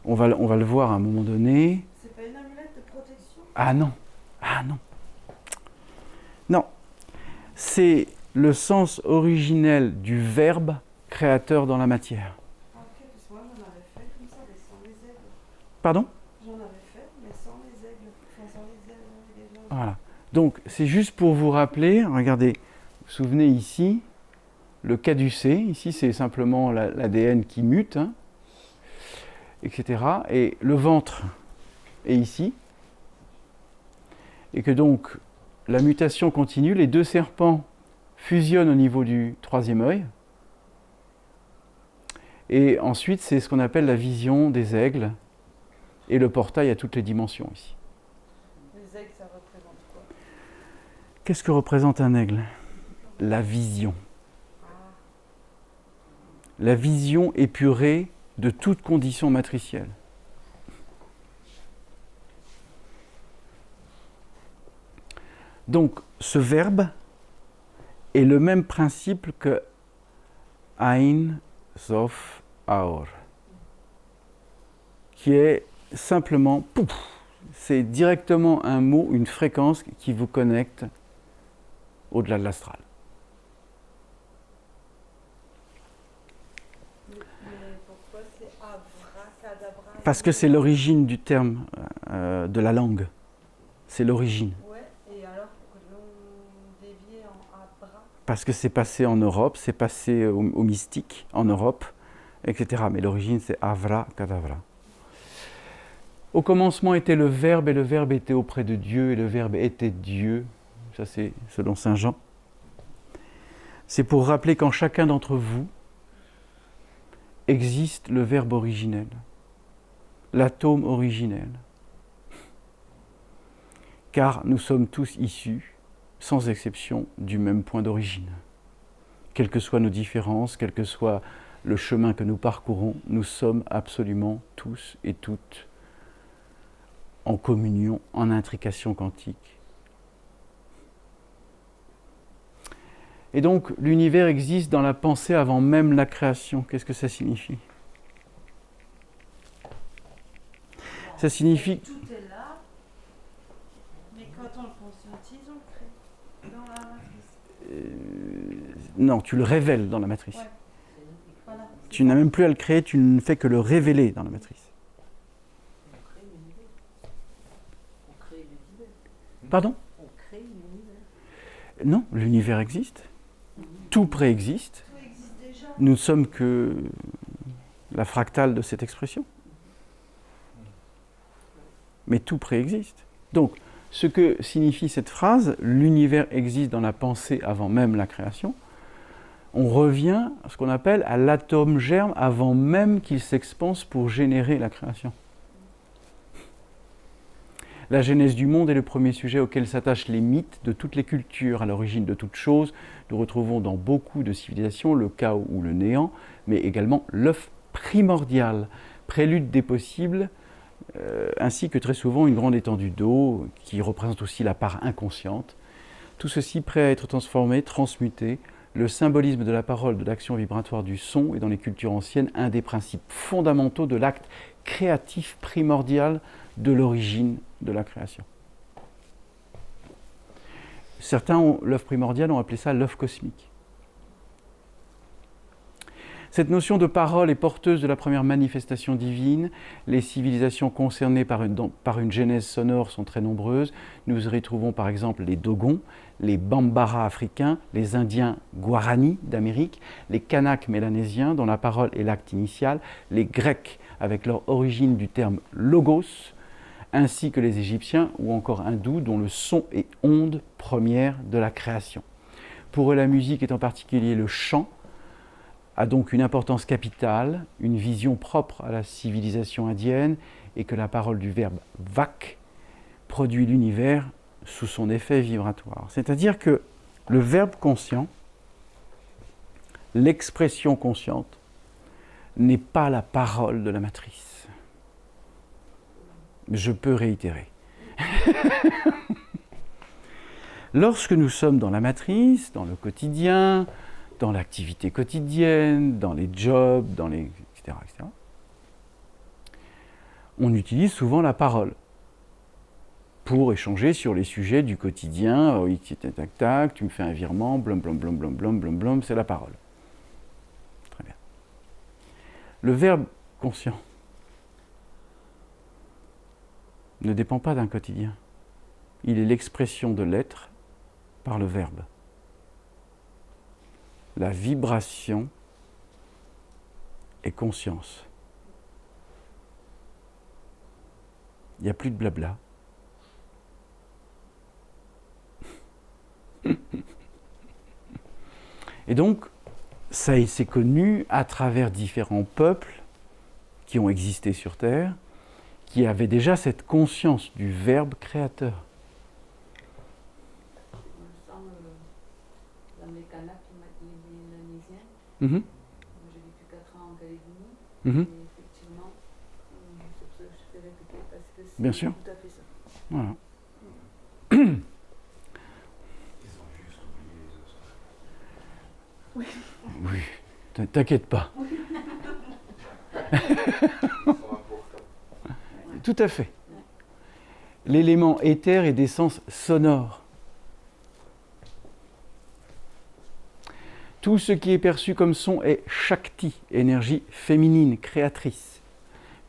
on va le voir à un moment donné. C'est pas une amulette de protection? Ah non, ah non. Non, c'est le sens originel du verbe créateur dans la matière. Ah, ok, parce que moi j'en avais fait comme ça, mais sans les aigles. Pardon ? J'en avais fait, mais sans les aigles. Enfin, sans les ailes et les jambes. Voilà. Donc, c'est juste pour vous rappeler, regardez, vous vous souvenez ici, le caducé, ici c'est simplement l'ADN qui mute, hein, etc. Et le ventre est ici. Et que donc, la mutation continue, les deux serpents fusionnent au niveau du troisième œil. Et ensuite, c'est ce qu'on appelle la vision des aigles et le portail à toutes les dimensions ici. Les aigles, ça représente quoi? Qu'est-ce que représente un aigle ? La vision. La vision épurée de toute condition matricielle. Donc, ce verbe est le même principe que Ein, Sof, Aor, qui est simplement, pouf, c'est directement un mot, une fréquence qui vous connecte au-delà de l'astral. Mais pourquoi c'est abracadabra? Parce que c'est l'origine du terme de la langue. C'est l'origine. Ouais, et alors pourquoi l'on dévié en abra? Parce que c'est passé en Europe, c'est passé au mystique en Europe, etc. Mais l'origine, c'est Avra Kadavra. Au commencement était le Verbe, et le Verbe était auprès de Dieu, et le Verbe était Dieu. Ça, c'est selon saint Jean. C'est pour rappeler qu'en chacun d'entre vous existe le Verbe originel, l'atome originel. Car nous sommes tous issus, sans exception, du même point d'origine. Quelles que soient nos différences, quel que soit le chemin que nous parcourons, nous sommes absolument tous et toutes en communion, en intrication quantique. Et donc, l'univers existe dans la pensée avant même la création. Qu'est-ce que ça signifie ? Ça signifie... Tout est là, mais quand on le conscientise, on le crée dans la matrice. Non, tu le révèles dans la matrice. Ouais. Voilà. Tu n'as même plus à le créer, tu ne fais que le révéler dans la matrice. On crée l'univers. On crée l'univers. Pardon ? On crée l'univers. Non, l'univers existe. Tout préexiste. Tout existe déjà. Nous ne sommes que la fractale de cette expression. Mais tout préexiste. Donc, ce que signifie cette phrase, l'univers existe dans la pensée avant même la création, on revient à ce qu'on appelle à l'atome germe avant même qu'il s'expanse pour générer la création. La genèse du monde est le premier sujet auquel s'attachent les mythes de toutes les cultures. À l'origine de toute chose, nous retrouvons dans beaucoup de civilisations le chaos ou le néant, mais également l'œuf primordial, prélude des possibles, ainsi que très souvent une grande étendue d'eau qui représente aussi la part inconsciente. Tout ceci prêt à être transformé, transmuté. Le symbolisme de la parole, de l'action vibratoire du son est dans les cultures anciennes un des principes fondamentaux de l'acte créatif primordial de l'origine de la création. Certains, l'œuvre primordiale, ont appelé ça l'œuvre cosmique. Cette notion de parole est porteuse de la première manifestation divine. Les civilisations concernées par une genèse sonore sont très nombreuses. Nous y retrouvons par exemple les Dogons, les Bambara africains, les Indiens Guarani d'Amérique, les Kanaks mélanésiens dont la parole est l'acte initial, les Grecs avec leur origine du terme logos, ainsi que les Égyptiens ou encore hindous dont le son est onde première de la création. Pour eux, la musique et en particulier le chant a donc une importance capitale, une vision propre à la civilisation indienne et que la parole du verbe vak produit l'univers sous son effet vibratoire. C'est-à-dire que le verbe conscient, l'expression consciente, n'est pas la parole de la matrice. Je peux réitérer. Lorsque nous sommes dans la matrice, dans le quotidien, dans l'activité quotidienne, dans les jobs, etc., on utilise souvent la parole pour échanger sur les sujets du quotidien. Oui, tac, tac, tac, tu me fais un virement, blum, blum, blum, blum, blum, blum, blum, c'est la parole. Très bien. Le verbe conscient ne dépend pas d'un quotidien. Il est l'expression de l'être par le verbe. La vibration est conscience. Il n'y a plus de blabla. Et donc, ça s'est connu à travers différents peuples qui ont existé sur Terre, qui avaient déjà cette conscience du verbe créateur. Dans les Kanaks, les Mélanésiens, Mm-hmm. j'ai vécu 4 ans en Calédonie, Mm-hmm. et effectivement, c'est pour ça que je fais répéter, parce que c'est Bien sûr. tout à fait ça. Voilà. Oui, t'inquiète pas. Tout à fait. L'élément éther est d'essence sonore. Tout ce qui est perçu comme son est Shakti, énergie féminine, créatrice.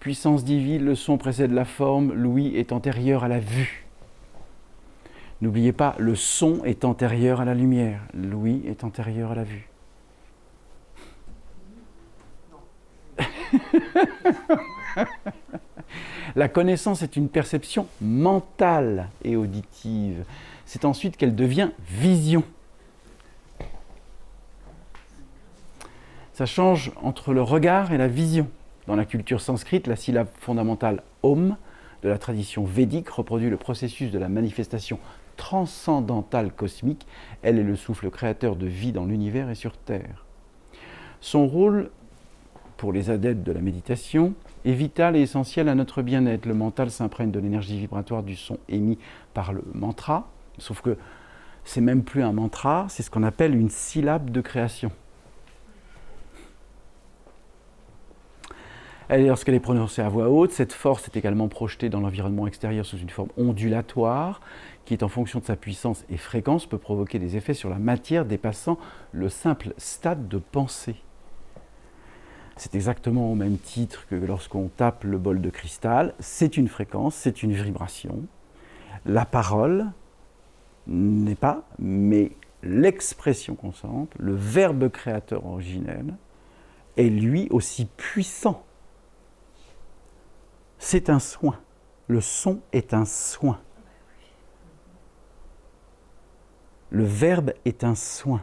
Puissance divine, le son précède la forme, l'ouïe est antérieur à la vue. N'oubliez pas, le son est antérieur à la lumière, l'ouïe est antérieur à la vue. La connaissance est une perception mentale et auditive. C'est ensuite qu'elle devient vision. Ça change entre le regard et la vision. Dans la culture sanskrite, la syllabe fondamentale Om de la tradition védique reproduit le processus de la manifestation transcendantale cosmique. Elle est le souffle créateur de vie dans l'univers et sur Terre. Son rôle, pour les adeptes de la méditation, est vital et essentiel à notre bien-être. Le mental s'imprègne de l'énergie vibratoire du son émis par le mantra, sauf que c'est même plus un mantra, c'est ce qu'on appelle une syllabe de création. Lorsqu'elle est prononcée à voix haute, cette force est également projetée dans l'environnement extérieur sous une forme ondulatoire qui, en fonction de sa puissance et fréquence, peut provoquer des effets sur la matière dépassant le simple stade de pensée. C'est exactement au même titre que lorsqu'on tape le bol de cristal, c'est une fréquence, c'est une vibration. La parole n'est pas, mais l'expression consciente, le verbe créateur originel, est lui aussi puissant. C'est un soin. Le son est un soin. Le verbe est un soin.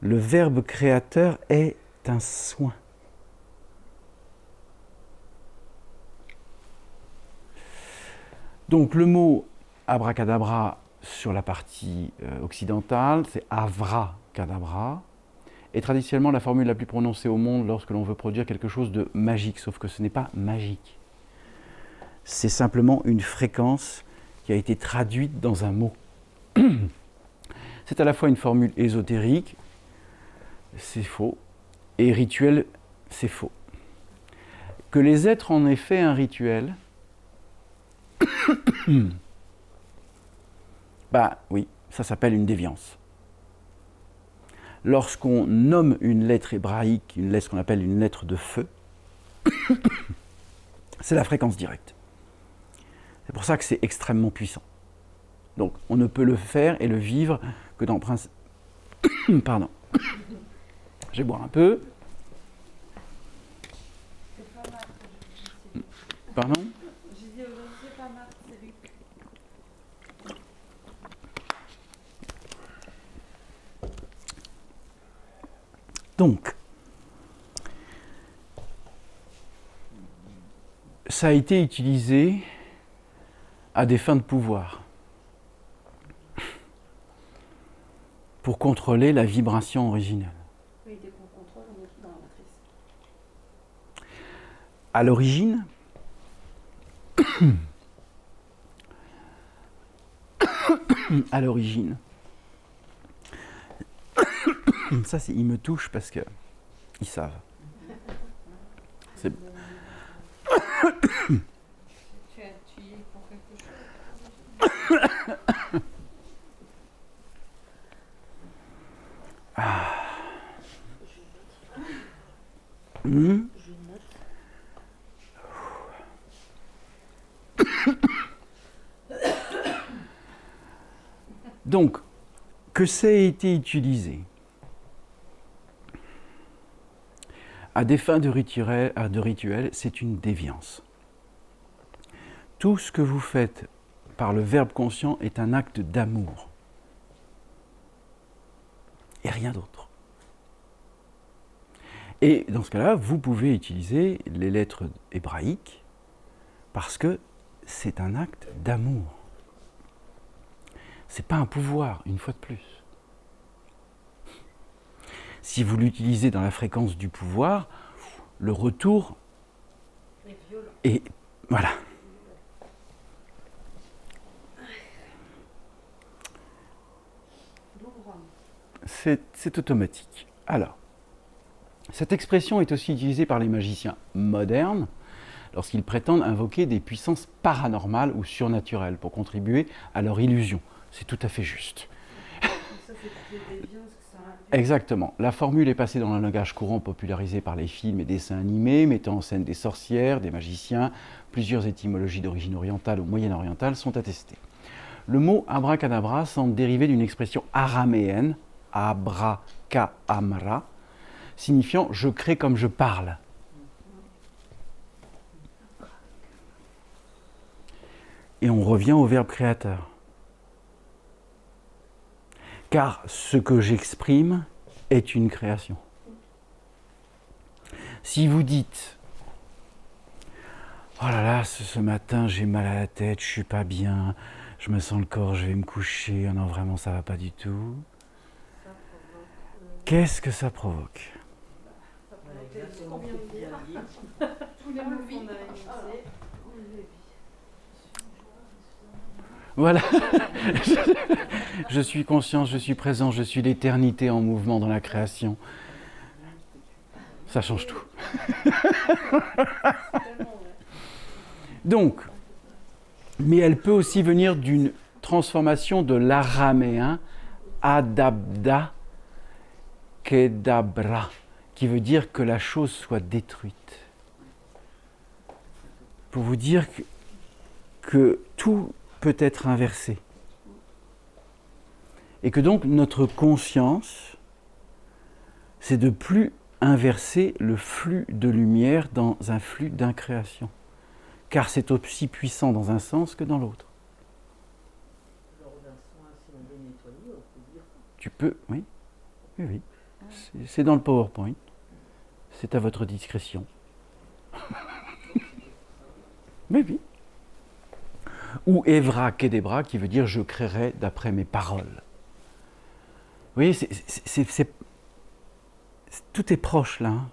Le verbe créateur est un soin. Donc le mot abracadabra sur la partie occidentale, c'est avra-cadabra. Et traditionnellement, la formule la plus prononcée au monde lorsque l'on veut produire quelque chose de magique, sauf que ce n'est pas magique. C'est simplement une fréquence qui a été traduite dans un mot. C'est à la fois une formule ésotérique, c'est faux, et rituel, c'est faux. Que les êtres en aient fait un rituel, bah oui, ça s'appelle une déviance. Lorsqu'on nomme une lettre hébraïque, une lettre qu'on appelle une lettre de feu, c'est la fréquence directe. C'est pour ça que c'est extrêmement puissant. Donc on ne peut le faire et le vivre que dans Prince... Pardon. Je vais boire un peu. C'est pas Marthe, c'est Luc. Pardon ? J'ai dit aujourd'hui, c'est pas Marthe, c'est Luc. Donc, ça a été utilisé à des fins de pouvoir, pour contrôler la vibration originelle. Oui, dès qu'on contrôle, on est dans la matrice. À l'origine, ça c'est, ils me touchent parce que ils savent. C'est... Tu y es pour quelque chose. Hmm. Je note. Donc, que ça ait été utilisé à des fins de rituel, c'est une déviance. Tout ce que vous faites par le verbe conscient est un acte d'amour. Et rien d'autre. Et dans ce cas-là, vous pouvez utiliser les lettres hébraïques parce que c'est un acte d'amour. C'est pas un pouvoir, une fois de plus. Si vous l'utilisez dans la fréquence du pouvoir, le retour Et violent. est... Voilà. C'est automatique. Alors, cette expression est aussi utilisée par les magiciens modernes lorsqu'ils prétendent invoquer des puissances paranormales ou surnaturelles pour contribuer à leur illusion. C'est tout à fait juste. Ça, c'est toutes les déviances que ça a. Exactement. La formule est passée dans le langage courant popularisé par les films et dessins animés, mettant en scène des sorcières, des magiciens. Plusieurs étymologies d'origine orientale ou moyen-orientale sont attestées. Le mot abracadabra semble dériver d'une expression araméenne, abraka-amra, signifiant « je crée comme je parle ». Et on revient au verbe créateur. Car ce que j'exprime est une création. Si vous dites « oh là là, ce matin j'ai mal à la tête, je suis pas bien, je me sens le corps, je vais me coucher, oh non vraiment ça va pas du tout », qu'est-ce que ça provoque ? Ça peut être combien de dire Tous les mots qu'on a énoncés. Voilà. Je suis conscient, je suis présent, je suis l'éternité en mouvement dans la création. Ça change tout. Donc, mais elle peut aussi venir d'une transformation de l'araméen adabda kedabra, qui veut dire que la chose soit détruite. Pour vous dire que tout peut être inversé. Et que donc notre conscience, c'est de plus inverser le flux de lumière dans un flux d'incréation. Car c'est aussi puissant dans un sens que dans l'autre. Lors d'un soin, si on veut nettoyer, on peut dire. Tu peux, oui. Oui, oui. C'est dans le PowerPoint. C'est à votre discrétion. Mais oui. Ou Evra Kedebra, qui veut dire « je créerai d'après mes paroles ». Vous voyez, tout est proche là. Hein.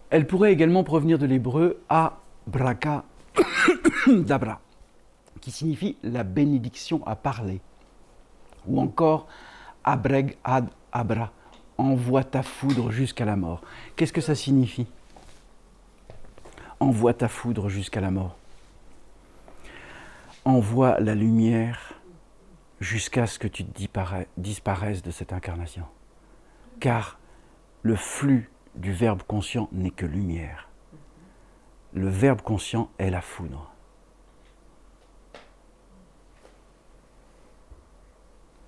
Elle pourrait également provenir de l'hébreu abracadabra, qui signifie la bénédiction à parler, ou encore abreg ad abra, envoie ta foudre jusqu'à la mort. Qu'est-ce que ça signifie? Envoie ta foudre jusqu'à la mort. Envoie la lumière jusqu'à ce que tu disparaisses de cette incarnation. Car le flux du verbe conscient n'est que lumière. Le verbe conscient est la foudre.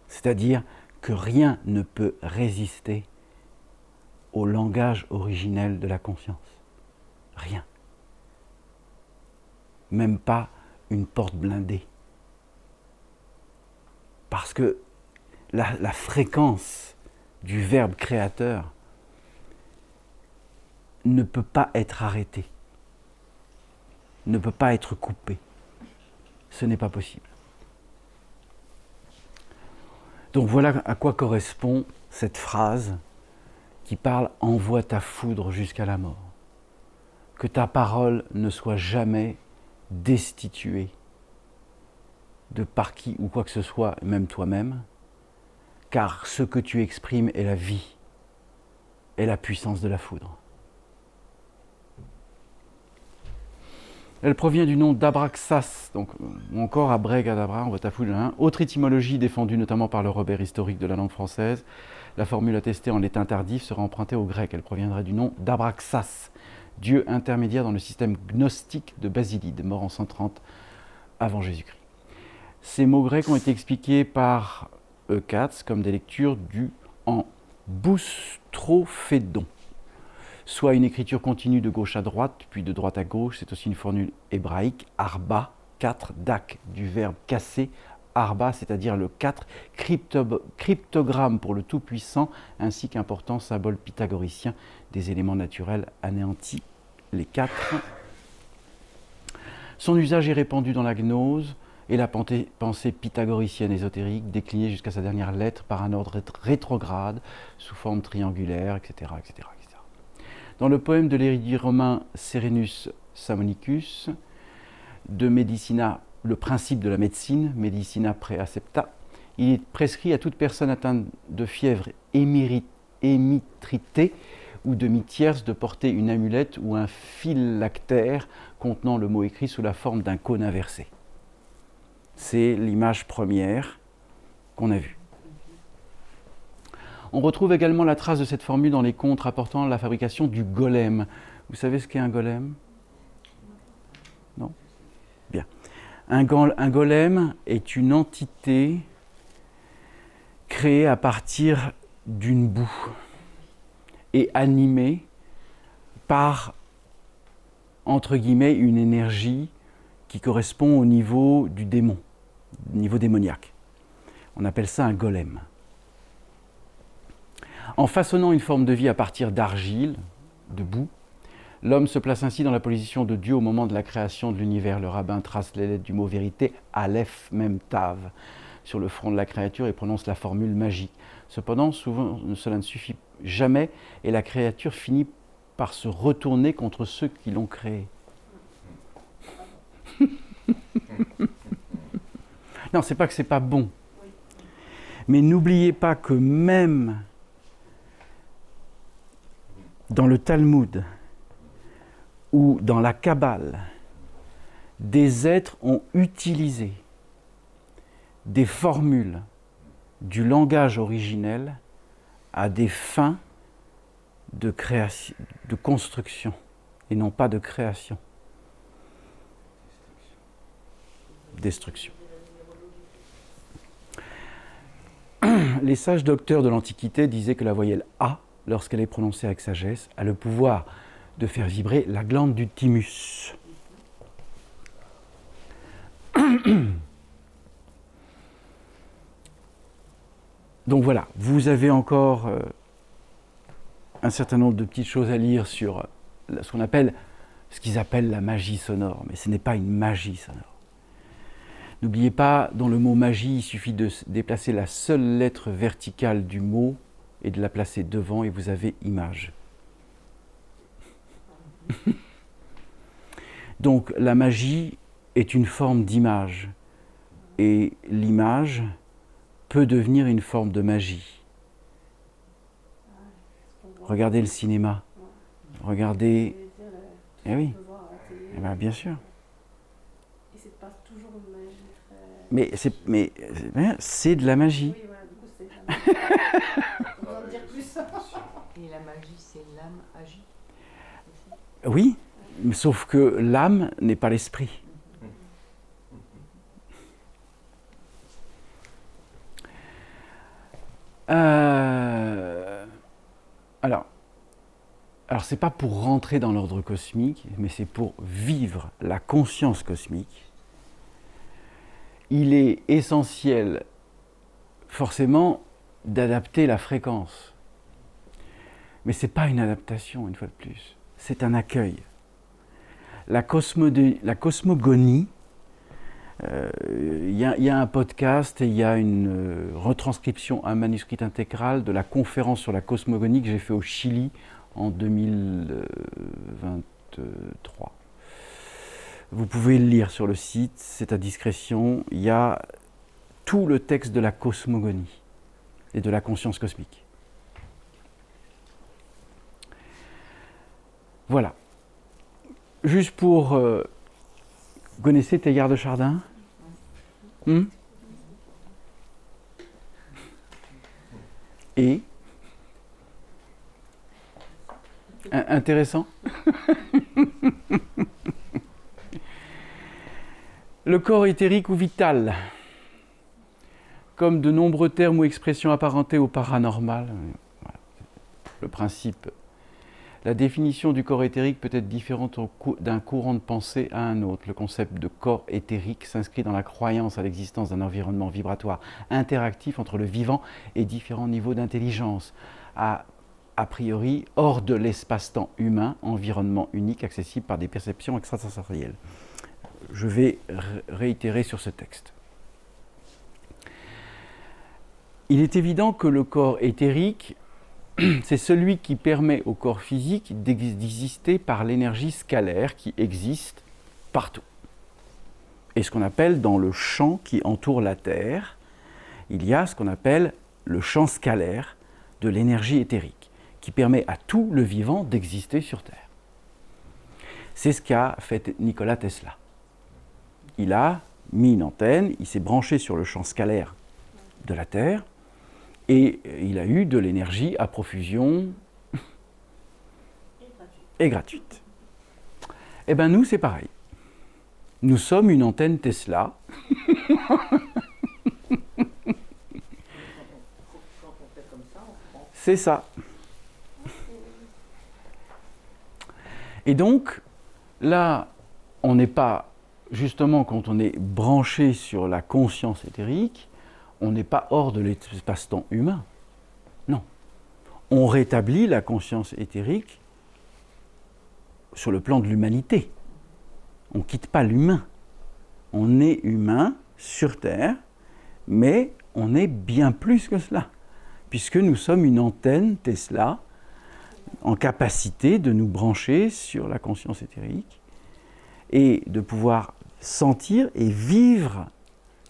C'est-à-dire que rien ne peut résister au langage originel de la conscience. Rien. Même pas une porte blindée. Parce que la fréquence du verbe créateur ne peut pas être arrêtée, ne peut pas être coupée. Ce n'est pas possible. Donc voilà à quoi correspond cette phrase qui parle « envoie ta foudre jusqu'à la mort ». Que ta parole ne soit jamais destituée de par qui ou quoi que ce soit, même toi-même, car ce que tu exprimes est la vie, est la puissance de la foudre. Elle provient du nom d'Abraxas, donc ou encore Abregadabra, envoie ta foudre. Autre étymologie défendue notamment par le Robert historique de la langue française, la formule attestée en l'état tardif sera empruntée au grec. Elle proviendrait du nom d'Abraxas, dieu intermédiaire dans le système gnostique de Basilide, mort en 130 avant Jésus-Christ. Ces mots grecs ont été expliqués par Katz comme des lectures dues en boustrophédon, soit une écriture continue de gauche à droite, puis de droite à gauche. C'est aussi une formule hébraïque, arba, 4, dak, du verbe casser, arba, c'est-à-dire le 4, cryptogramme pour le Tout-Puissant, ainsi qu'important symbole pythagoricien des éléments naturels anéantis, les 4. Son usage est répandu dans la gnose et la pensée pythagoricienne ésotérique, déclinée jusqu'à sa dernière lettre par un ordre rétrograde, sous forme triangulaire, etc., etc. Dans le poème de l'érudit romain Serenus Sammonicus, de Medicina, le principe de la médecine, Medicina Praecepta, il est prescrit à toute personne atteinte de fièvre hémitritée ou de mi-tierce de porter une amulette ou un phylactère contenant le mot écrit sous la forme d'un cône inversé. C'est l'image première qu'on a vue. On retrouve également la trace de cette formule dans les contes rapportant la fabrication du golem. Vous savez ce qu'est un golem? Non? Bien. Un golem est une entité créée à partir d'une boue et animée par, entre guillemets, une énergie qui correspond au niveau du démon, au niveau démoniaque. On appelle ça un golem. En façonnant une forme de vie à partir d'argile, de boue, l'homme se place ainsi dans la position de Dieu au moment de la création de l'univers. Le rabbin trace les lettres du mot vérité, Aleph, même Tav, sur le front de la créature et prononce la formule magique. Cependant, souvent, cela ne suffit jamais et la créature finit par se retourner contre ceux qui l'ont créée. Non, c'est pas que c'est pas bon. Mais n'oubliez pas que même dans le Talmud ou dans la Kabbale, des êtres ont utilisé des formules du langage originel à des fins de création, de construction, et non pas de création. Destruction. Les sages docteurs de l'Antiquité disaient que la voyelle A, lorsqu'elle est prononcée avec sagesse, a le pouvoir de faire vibrer la glande du thymus. Donc voilà, vous avez encore un certain nombre de petites choses à lire sur ce qu'ils appellent la magie sonore, mais ce n'est pas une magie sonore. N'oubliez pas, dans le mot magie, il suffit de déplacer la seule lettre verticale du mot et de la placer devant et vous avez image. Donc la magie est une forme d'image. Et l'image peut devenir une forme de magie. Regardez le cinéma. Regardez... Eh oui. Eh bien, bien sûr. Et c'est pas toujours une magie très... Mais c'est de la magie. Oui, voilà, du coup, c'est de la magie. On va en dire plus. Et la magie, c'est l'âme agit aussi. Oui, sauf que l'âme n'est pas l'esprit. Alors c'est pas pour rentrer dans l'ordre cosmique, mais c'est pour vivre la conscience cosmique. Il est essentiel, forcément, d'adapter la fréquence. Mais c'est pas une adaptation, une fois de plus. C'est un accueil. La cosmogonie, il y a un podcast et il y a une retranscription, un manuscrit intégral de la conférence sur la cosmogonie que j'ai fait au Chili en 2023. Vous pouvez le lire sur le site, c'est à discrétion. Il y a tout le texte de la cosmogonie et de la conscience cosmique. Voilà. Juste pour... vous connaissez Teilhard de Chardin ? Et intéressant. Le corps éthérique ou vital, comme de nombreux termes ou expressions apparentés au paranormal. Voilà. Le principe. La définition du corps éthérique peut être différente d'un courant de pensée à un autre. Le concept de corps éthérique s'inscrit dans la croyance à l'existence d'un environnement vibratoire interactif entre le vivant et différents niveaux d'intelligence. A priori, hors de l'espace-temps humain, environnement unique accessible par des perceptions extrasensorielles. Je vais réitérer sur ce texte. Il est évident que le corps éthérique, c'est celui qui permet au corps physique d'exister par l'énergie scalaire qui existe partout. Et ce qu'on appelle dans le champ qui entoure la Terre, il y a ce qu'on appelle le champ scalaire de l'énergie éthérique, qui permet à tout le vivant d'exister sur Terre. C'est ce qu'a fait Nikola Tesla. Il a mis une antenne, il s'est branché sur le champ scalaire de la Terre, et il a eu de l'énergie à profusion et gratuite. Eh bien nous, c'est pareil. Nous sommes une antenne Tesla. C'est ça. Et donc, là, on n'est pas, justement, quand on est branché sur la conscience éthérique, on n'est pas hors de l'espace-temps humain. Non. On rétablit la conscience éthérique sur le plan de l'humanité. On ne quitte pas l'humain. On est humain sur Terre, mais on est bien plus que cela, puisque nous sommes une antenne Tesla en capacité de nous brancher sur la conscience éthérique et de pouvoir sentir et vivre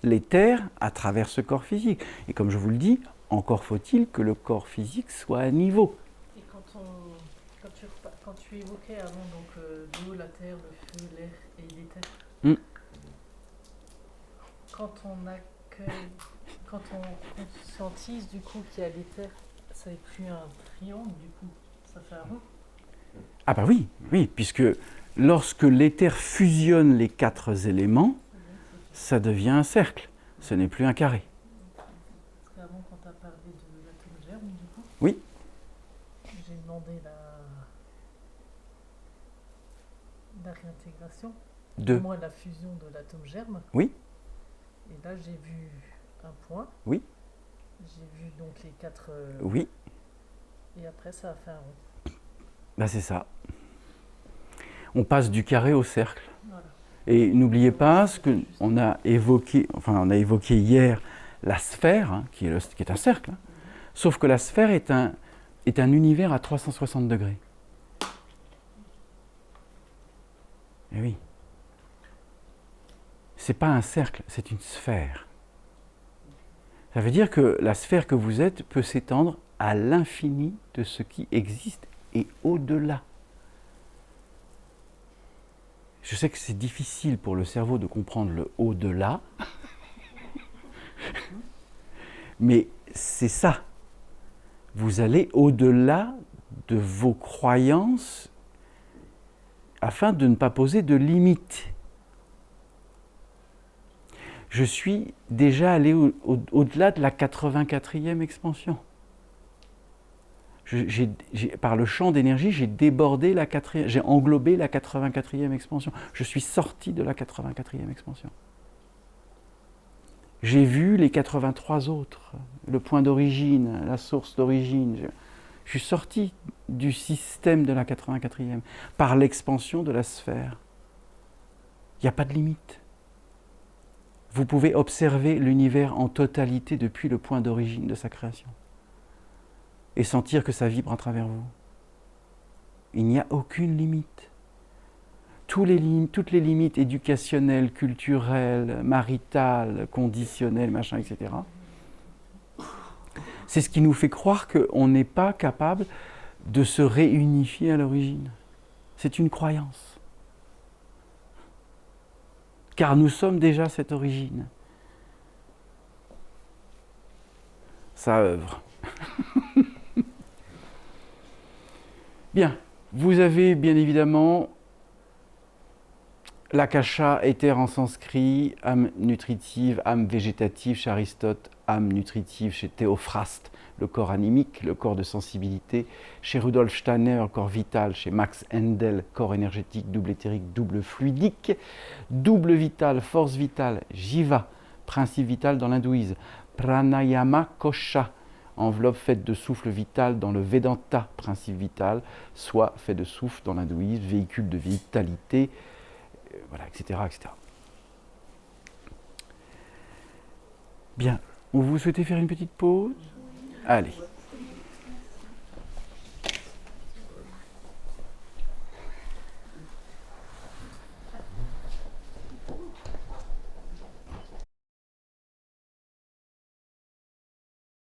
l'éther à travers ce corps physique. Et comme je vous le dis, encore faut-il que le corps physique soit à niveau. Et quand tu évoquais avant donc l'eau, la terre, le feu, l'air et l'éther, quand on accueille, quand on conscientise du coup qu'il y a l'éther, ça n'est plus un triangle du coup, ça fait un rond. Ah bah oui, oui, puisque lorsque l'éther fusionne les 4 éléments, ça devient un cercle, ce n'est plus un carré. Parce qu'avant, quand tu as parlé de l'atome germe, du coup, Oui. j'ai demandé la réintégration, moi la fusion de l'atome germe. Oui. Et là, j'ai vu un point. Oui. J'ai vu donc les 4. Oui. Et après, ça a fait un rond. Ben c'est ça. On passe du carré au cercle. Voilà. Et n'oubliez pas ce qu'on a évoqué, hier, la sphère, hein, qui est un cercle. Hein. Sauf que la sphère est un univers à 360 degrés. Eh oui. C'est pas un cercle, c'est une sphère. Ça veut dire que la sphère que vous êtes peut s'étendre à l'infini de ce qui existe et au-delà. Je sais que c'est difficile pour le cerveau de comprendre le au-delà, mais c'est ça. Vous allez au-delà de vos croyances afin de ne pas poser de limites. Je suis déjà allé au-delà de la 84e expansion. Par le champ d'énergie, j'ai débordé la 4e, j'ai englobé la 84e expansion. Je suis sorti de la 84e expansion. J'ai vu les 83 autres, le point d'origine, la source d'origine. Je suis sorti du système de la 84e par l'expansion de la sphère. Il n'y a pas de limite. Vous pouvez observer l'univers en totalité depuis le point d'origine de sa création et sentir que ça vibre à travers vous. Il n'y a aucune limite. Toutes les limites éducationnelles, culturelles, maritales, conditionnelles, machin, etc. C'est ce qui nous fait croire qu'on n'est pas capable de se réunifier à l'origine. C'est une croyance. Car nous sommes déjà cette origine. Ça œuvre. Bien, vous avez bien évidemment l'akasha, éther en sanskrit, âme nutritive, âme végétative chez Aristote, âme nutritive chez Théophraste, le corps animique, le corps de sensibilité, chez Rudolf Steiner, corps vital, chez Max Endel, corps énergétique, double éthérique, double fluidique, double vital, force vitale, jiva, principe vital dans l'hindouisme, pranayama kosha, enveloppe faite de souffle vital dans le Vedanta, principe vital, soit fait de souffle dans l'hindouisme, véhicule de vitalité, voilà, etc., etc. Bien, vous souhaitez faire une petite pause ? Allez.